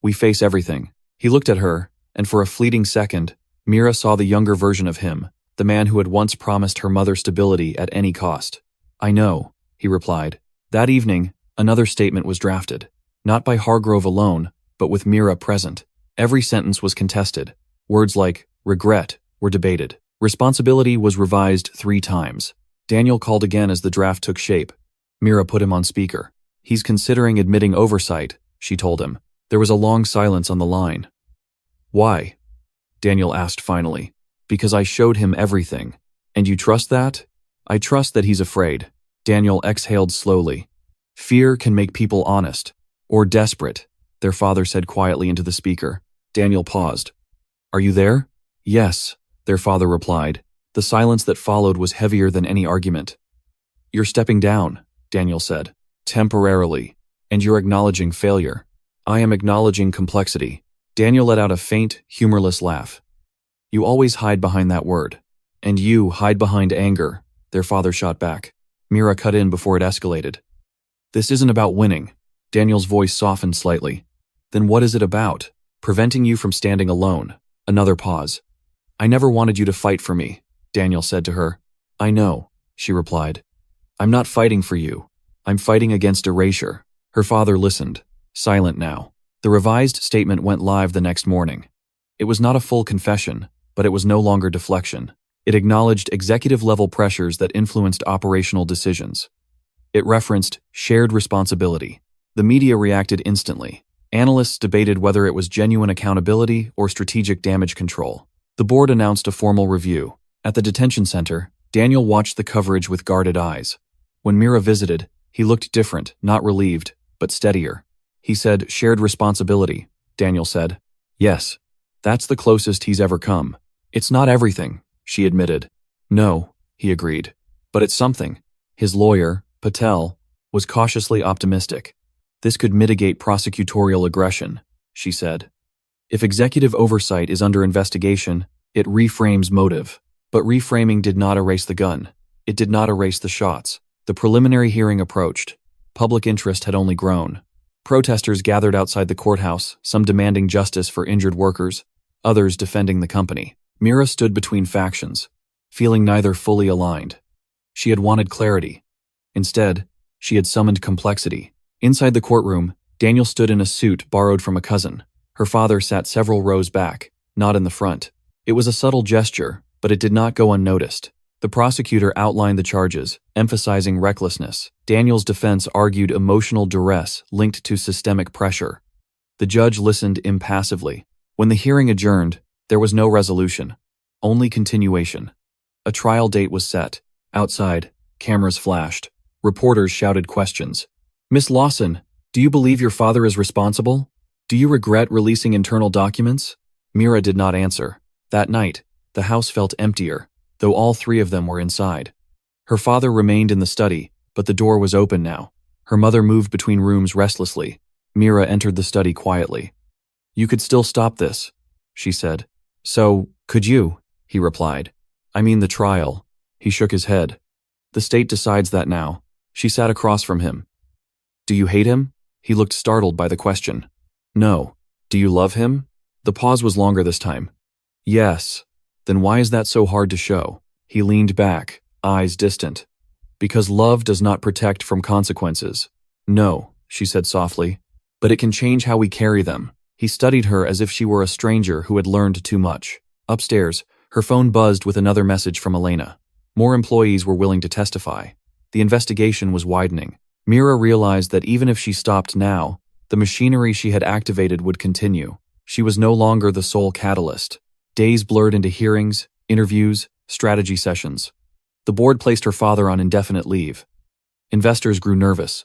we face everything. He looked at her, and for a fleeting second, Mira saw the younger version of him, the man who had once promised her mother stability at any cost. I know, he replied. That evening, another statement was drafted. Not by Hargrove alone, but with Mira present. Every sentence was contested. Words like regret were debated. Responsibility was revised 3 times. Daniel called again as the draft took shape. Mira put him on speaker. He's considering admitting oversight, she told him. There was a long silence on the line. Why? Daniel asked finally. Because I showed him everything. And you trust that? I trust that he's afraid. Daniel exhaled slowly. Fear can make people honest. Or desperate, their father said quietly into the speaker. Daniel paused. Are you there? Yes, their father replied. The silence that followed was heavier than any argument. You're stepping down, Daniel said. Temporarily. And you're acknowledging failure. I am acknowledging complexity. Daniel let out a faint, humorless laugh. You always hide behind that word. And you hide behind anger, their father shot back. Mira cut in before it escalated. This isn't about winning. Daniel's voice softened slightly. Then what is it about? Preventing you from standing alone. Another pause. I never wanted you to fight for me, Daniel said to her. I know, she replied. I'm not fighting for you. I'm fighting against erasure. Her father listened, silent now. The revised statement went live the next morning. It was not a full confession, but it was no longer deflection. It acknowledged executive-level pressures that influenced operational decisions. It referenced shared responsibility. The media reacted instantly. Analysts debated whether it was genuine accountability or strategic damage control. The board announced a formal review. At the detention center, Daniel watched the coverage with guarded eyes. When Mira visited, he looked different, not relieved, but steadier. He said, shared responsibility, Daniel said. Yes, that's the closest he's ever come. It's not everything, she admitted. No, he agreed. But it's something. His lawyer, Patel, was cautiously optimistic. This could mitigate prosecutorial aggression. she said. If executive oversight is under investigation, it reframes motive. But reframing did not erase the gun. It did not erase the shots. The preliminary hearing approached. Public interest had only grown. Protesters gathered outside the courthouse, some demanding justice for injured workers, others defending the company. Mira stood between factions, feeling neither fully aligned. She had wanted clarity. Instead, she had summoned complexity. Inside the courtroom, Daniel stood in a suit borrowed from a cousin. Her father sat several rows back, not in the front. It was a subtle gesture, but it did not go unnoticed. The prosecutor outlined the charges, emphasizing recklessness. Daniel's defense argued emotional duress linked to systemic pressure. The judge listened impassively. When the hearing adjourned, there was no resolution, only continuation. A trial date was set. Outside, cameras flashed. Reporters shouted questions. "Miss Lawson, do you believe your father is responsible? Do you regret releasing internal documents?" Mira did not answer. That night, the house felt emptier, though all three of them were inside. Her father remained in the study, but the door was open now. Her mother moved between rooms restlessly. Mira entered the study quietly. "You could still stop this," she said. "So, could you?" he replied. "I mean the trial." He shook his head. "The state decides that now." She sat across from him. "Do you hate him?" He looked startled by the question. "No." "Do you love him?" The pause was longer this time. "Yes." "Then why is that so hard to show?" He leaned back, eyes distant. "Because love does not protect from consequences." "No," she said softly, "but it can change how we carry them." He studied her as if she were a stranger who had learned too much. Upstairs, her phone buzzed with another message from Elena. More employees were willing to testify. The investigation was widening. Mira realized that even if she stopped now, the machinery she had activated would continue. She was no longer the sole catalyst. Days blurred into hearings, interviews, strategy sessions. The board placed her father on indefinite leave. Investors grew nervous.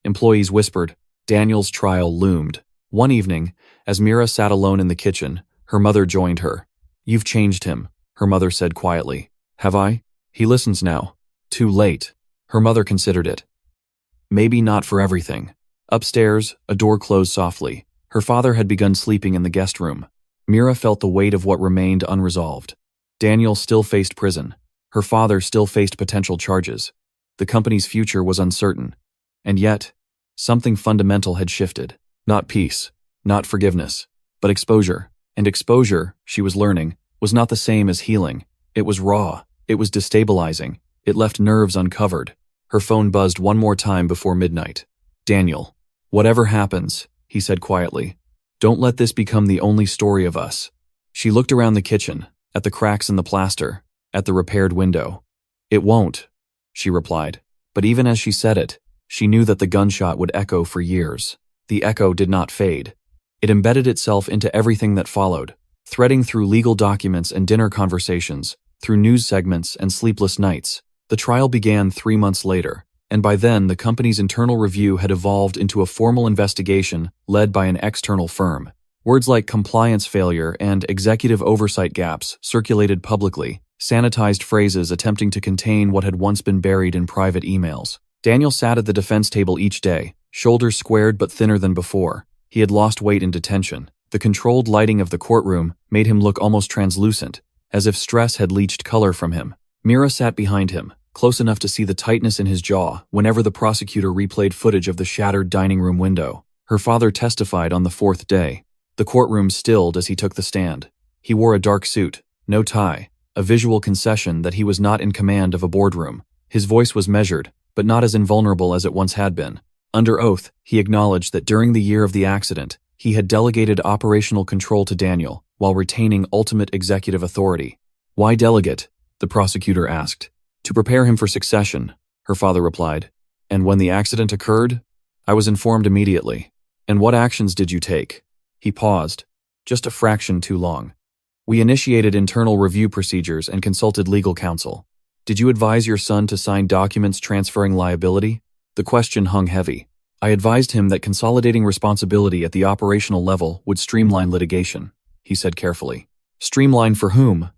Employees whispered. Daniel's trial loomed. One evening, as Mira sat alone in the kitchen, her mother joined her. "You've changed him," her mother said quietly. "Have I?" "He listens now." "Too late." Her mother considered it. "Maybe not for everything." Upstairs, a door closed softly. Her father had begun sleeping in the guest room. Mira felt the weight of what remained unresolved. Daniel still faced prison. Her father still faced potential charges. The company's future was uncertain. And yet, something fundamental had shifted. Not peace, not forgiveness, but exposure. And exposure, she was learning, was not the same as healing. It was raw. It was destabilizing. It left nerves uncovered. Her phone buzzed one more time before midnight. "Daniel, whatever happens," he said quietly, "don't let this become the only story of us." She looked around the kitchen, at the cracks in the plaster, at the repaired window. "It won't," she replied. But even as she said it, she knew that the gunshot would echo for years. The echo did not fade. It embedded itself into everything that followed, threading through legal documents and dinner conversations, through news segments and sleepless nights. The trial began 3 months later, and by then the company's internal review had evolved into a formal investigation led by an external firm. Words like compliance failure and executive oversight gaps circulated publicly, sanitized phrases attempting to contain what had once been buried in private emails. Daniel sat at the defense table each day, shoulders squared but thinner than before. He had lost weight in detention. The controlled lighting of the courtroom made him look almost translucent, as if stress had leached color from him. Mira sat behind him, close enough to see the tightness in his jaw whenever the prosecutor replayed footage of the shattered dining room window. Her father testified on the 4th day. The courtroom stilled as he took the stand. He wore a dark suit, no tie, a visual concession that he was not in command of a boardroom. His voice was measured, but not as invulnerable as it once had been. Under oath, he acknowledged that during the year of the accident, he had delegated operational control to Daniel while retaining ultimate executive authority. "Why delegate?" the prosecutor asked. "To prepare him for succession," her father replied. "And when the accident occurred, I was informed immediately." "And what actions did you take?" He paused, just a fraction too long. "We initiated internal review procedures and consulted legal counsel." "Did you advise your son to sign documents transferring liability?" The question hung heavy. "I advised him that consolidating responsibility at the operational level would streamline litigation," he said carefully. "Streamline for whom?"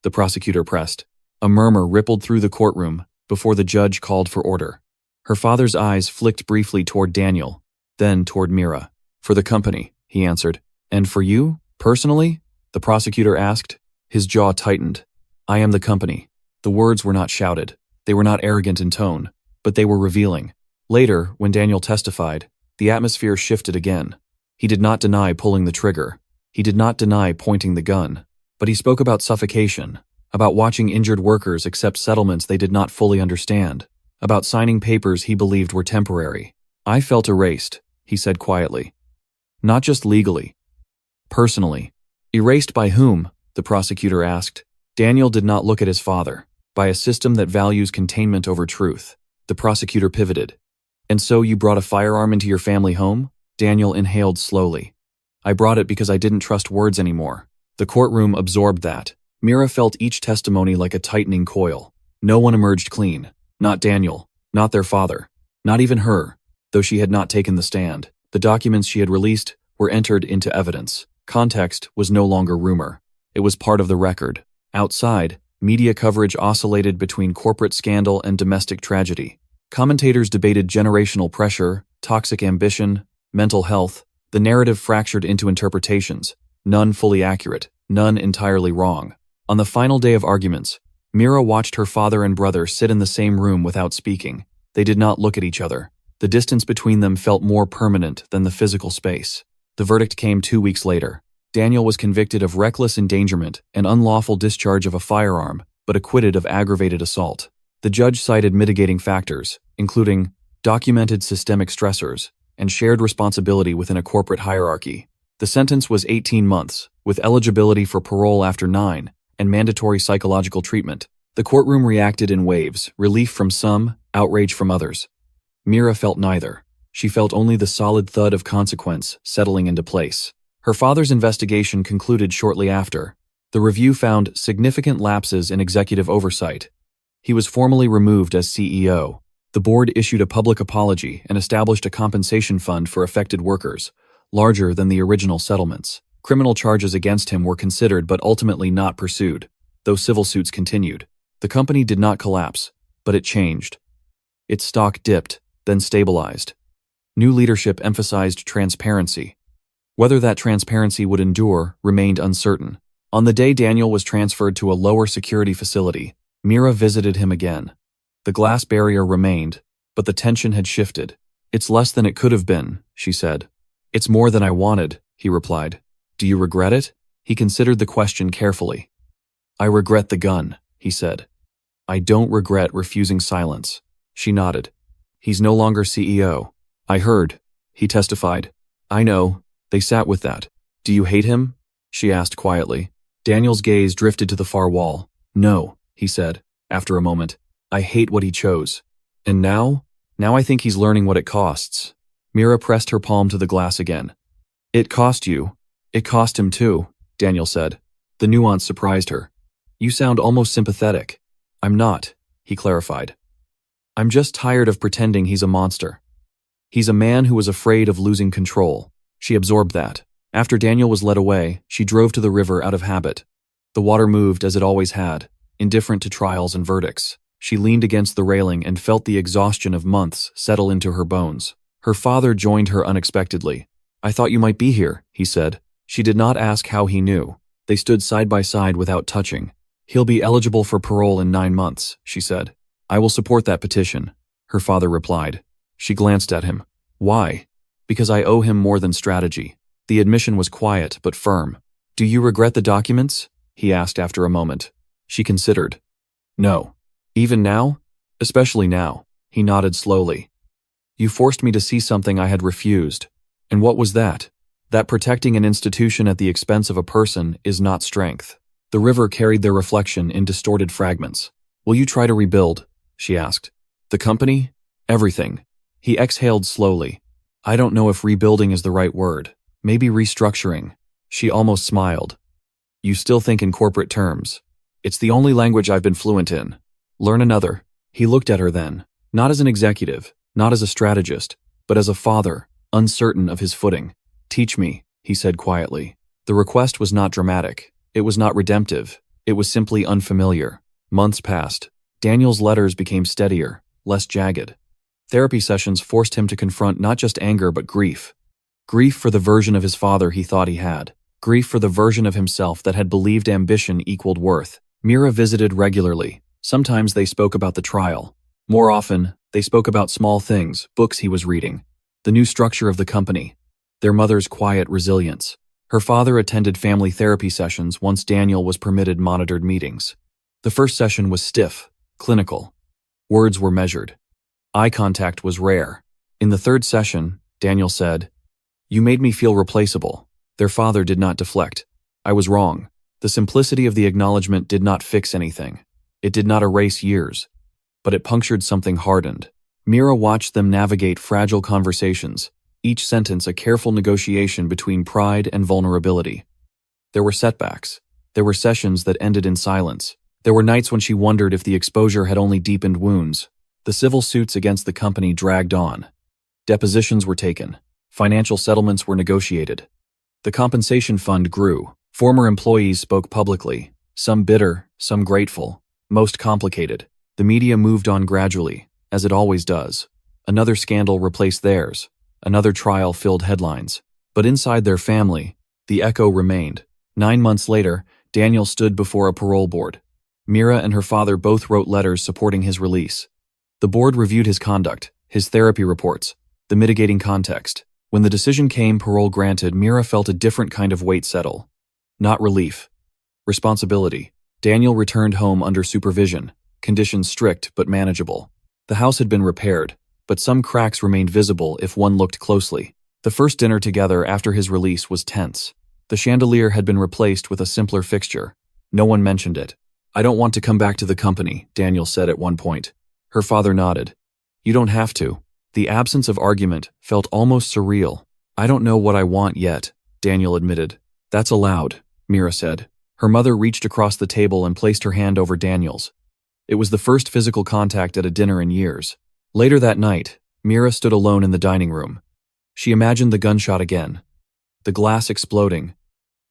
the prosecutor pressed. A murmur rippled through the courtroom before the judge called for order. Her father's eyes flicked briefly toward Daniel, then toward Mira. "For the company," he answered. And for you, personally? The prosecutor asked. His jaw tightened. I am the company. The words were not shouted. They were not arrogant in tone, but they were revealing. Later, when Daniel testified, the atmosphere shifted again. He did not deny pulling the trigger. He did not deny pointing the gun. But he spoke about suffocation, about watching injured workers accept settlements they did not fully understand, about signing papers he believed were temporary. I felt erased, he said quietly. Not just legally. Personally. Erased by whom? The prosecutor asked. Daniel did not look at his father. By a system that values containment over truth. The prosecutor pivoted. And so you brought a firearm into your family home? Daniel inhaled slowly. I brought it because I didn't trust words anymore. The courtroom absorbed that. Mira felt each testimony like a tightening coil. No one emerged clean. Not Daniel. Not their father. Not even her. Though she had not taken the stand, the documents she had released were entered into evidence. Context was no longer rumor. It was part of the record. Outside, media coverage oscillated between corporate scandal and domestic tragedy. Commentators debated generational pressure, toxic ambition, mental health. The narrative fractured into interpretations, none fully accurate, none entirely wrong. On the final day of arguments, Mira watched her father and brother sit in the same room without speaking. They did not look at each other. The distance between them felt more permanent than the physical space. The verdict came 2 weeks later. Daniel was convicted of reckless endangerment and unlawful discharge of a firearm, but acquitted of aggravated assault. The judge cited mitigating factors, including documented systemic stressors and shared responsibility within a corporate hierarchy. The sentence was 18 months, with eligibility for parole after 9, and mandatory psychological treatment. The courtroom reacted in waves, relief from some, outrage from others. Mira felt neither. She felt only the solid thud of consequence settling into place. Her father's investigation concluded shortly after. The review found significant lapses in executive oversight. He was formally removed as CEO. The board issued a public apology and established a compensation fund for affected workers, larger than the original settlements. Criminal charges against him were considered but ultimately not pursued, though civil suits continued. The company did not collapse, but it changed. Its stock dipped, then stabilized. New leadership emphasized transparency. Whether that transparency would endure remained uncertain. On the day Daniel was transferred to a lower security facility, Mira visited him again. The glass barrier remained, but the tension had shifted. It's less than it could have been, she said. It's more than I wanted, he replied. Do you regret it? He considered the question carefully. I regret the gun, he said. I don't regret refusing silence. She nodded. He's no longer CEO. I heard, he testified. I know, they sat with that. Do you hate him? She asked quietly. Daniel's gaze drifted to the far wall. No, he said, after a moment. I hate what he chose. And now? Now I think he's learning what it costs. Mira pressed her palm to the glass again. It cost you. It cost him too, Daniel said. The nuance surprised her. You sound almost sympathetic. I'm not, he clarified. I'm just tired of pretending he's a monster. He's a man who was afraid of losing control. She absorbed that. After Daniel was led away, she drove to the river out of habit. The water moved as it always had, indifferent to trials and verdicts. She leaned against the railing and felt the exhaustion of months settle into her bones. Her father joined her unexpectedly. I thought you might be here, he said. She did not ask how he knew. They stood side by side without touching. He'll be eligible for parole in 9 months, she said. I will support that petition, her father replied. She glanced at him. Why? Because I owe him more than strategy. The admission was quiet but firm. Do you regret the documents? He asked after a moment. She considered. No. Even now? Especially now. He nodded slowly. You forced me to see something I had refused. And what was that? That protecting an institution at the expense of a person is not strength. The river carried their reflection in distorted fragments. Will you try to rebuild? She asked. The company? Everything. He exhaled slowly. I don't know if rebuilding is the right word. Maybe restructuring. She almost smiled. You still think in corporate terms. It's the only language I've been fluent in. Learn another. He looked at her then, not as an executive, not as a strategist, but as a father, uncertain of his footing. Teach me, he said quietly. The request was not dramatic. It was not redemptive. It was simply unfamiliar. Months passed. Daniel's letters became steadier, less jagged. Therapy sessions forced him to confront not just anger but grief. Grief for the version of his father he thought he had. Grief for the version of himself that had believed ambition equaled worth. Mira visited regularly. Sometimes they spoke about the trial. More often, they spoke about small things, books he was reading, the new structure of the company, their mother's quiet resilience. Her father attended family therapy sessions once Daniel was permitted monitored meetings. The first session was stiff, clinical. Words were measured. Eye contact was rare. In the third session, Daniel said, "You made me feel replaceable." Their father did not deflect. "I was wrong." The simplicity of the acknowledgement did not fix anything. It did not erase years, but it punctured something hardened. Mira watched them navigate fragile conversations, each sentence a careful negotiation between pride and vulnerability. There were setbacks. There were sessions that ended in silence. There were nights when she wondered if the exposure had only deepened wounds. The civil suits against the company dragged on. Depositions were taken. Financial settlements were negotiated. The compensation fund grew. Former employees spoke publicly, some bitter, some grateful, most complicated. The media moved on gradually, as it always does. Another scandal replaced theirs. Another trial filled headlines. But inside their family, the echo remained. 9 months later, Daniel stood before a parole board. Mira and her father both wrote letters supporting his release. The board reviewed his conduct, his therapy reports, the mitigating context. When the decision came parole granted, Mira felt a different kind of weight settle. Not relief. Responsibility. Daniel returned home under supervision, conditions strict but manageable. The house had been repaired, but some cracks remained visible if one looked closely. The first dinner together after his release was tense. The chandelier had been replaced with a simpler fixture. No one mentioned it. "I don't want to come back to the company," Daniel said at one point. Her father nodded. "You don't have to." The absence of argument felt almost surreal. "I don't know what I want yet," Daniel admitted. "That's allowed," Mira said. Her mother reached across the table and placed her hand over Daniel's. It was the first physical contact at a dinner in years. Later that night, Mira stood alone in the dining room. She imagined the gunshot again. The glass exploding.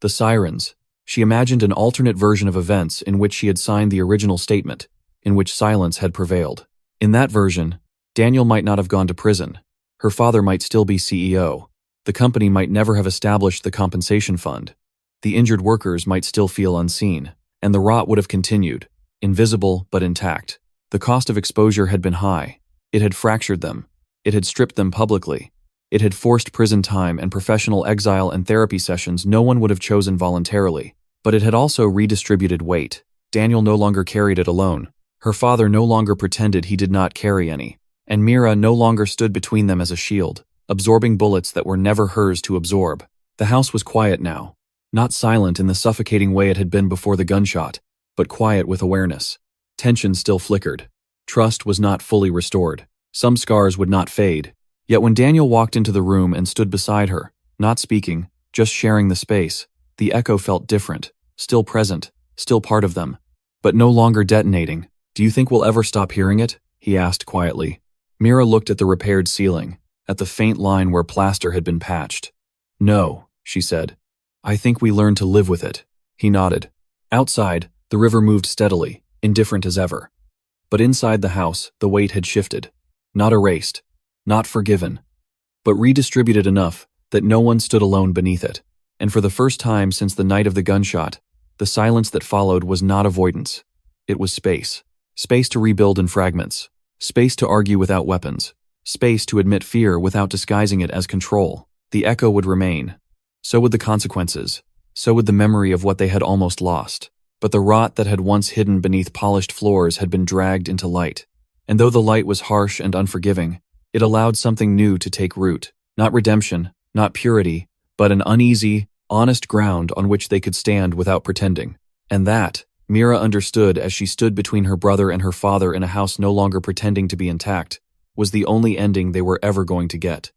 The sirens. She imagined an alternate version of events in which she had signed the original statement, in which silence had prevailed. In that version, Daniel might not have gone to prison. Her father might still be CEO. The company might never have established the compensation fund. The injured workers might still feel unseen, and the rot would have continued, invisible but intact. The cost of exposure had been high. It had fractured them. It had stripped them publicly. It had forced prison time and professional exile and therapy sessions no one would have chosen voluntarily. But it had also redistributed weight. Daniel no longer carried it alone. Her father no longer pretended he did not carry any. And Mira no longer stood between them as a shield, absorbing bullets that were never hers to absorb. The house was quiet now. Not silent in the suffocating way it had been before the gunshot, but quiet with awareness. Tension still flickered. Trust was not fully restored. Some scars would not fade. Yet when Daniel walked into the room and stood beside her, not speaking, just sharing the space, the echo felt different, still present, still part of them, but no longer detonating. "Do you think we'll ever stop hearing it?" he asked quietly. Mira looked at the repaired ceiling, at the faint line where plaster had been patched. "No," she said. "I think we learned to live with it." He nodded. Outside, the river moved steadily, indifferent as ever. But inside the house, the weight had shifted. Not erased, not forgiven, but redistributed enough that no one stood alone beneath it. And for the first time since the night of the gunshot, the silence that followed was not avoidance. It was space. Space to rebuild in fragments. Space to argue without weapons. Space to admit fear without disguising it as control. The echo would remain. So would the consequences. So would the memory of what they had almost lost. But the rot that had once hidden beneath polished floors had been dragged into light. And though the light was harsh and unforgiving, it allowed something new to take root. Not redemption, not purity, but an uneasy, honest ground on which they could stand without pretending. And that, Mira understood as she stood between her brother and her father in a house no longer pretending to be intact, was the only ending they were ever going to get.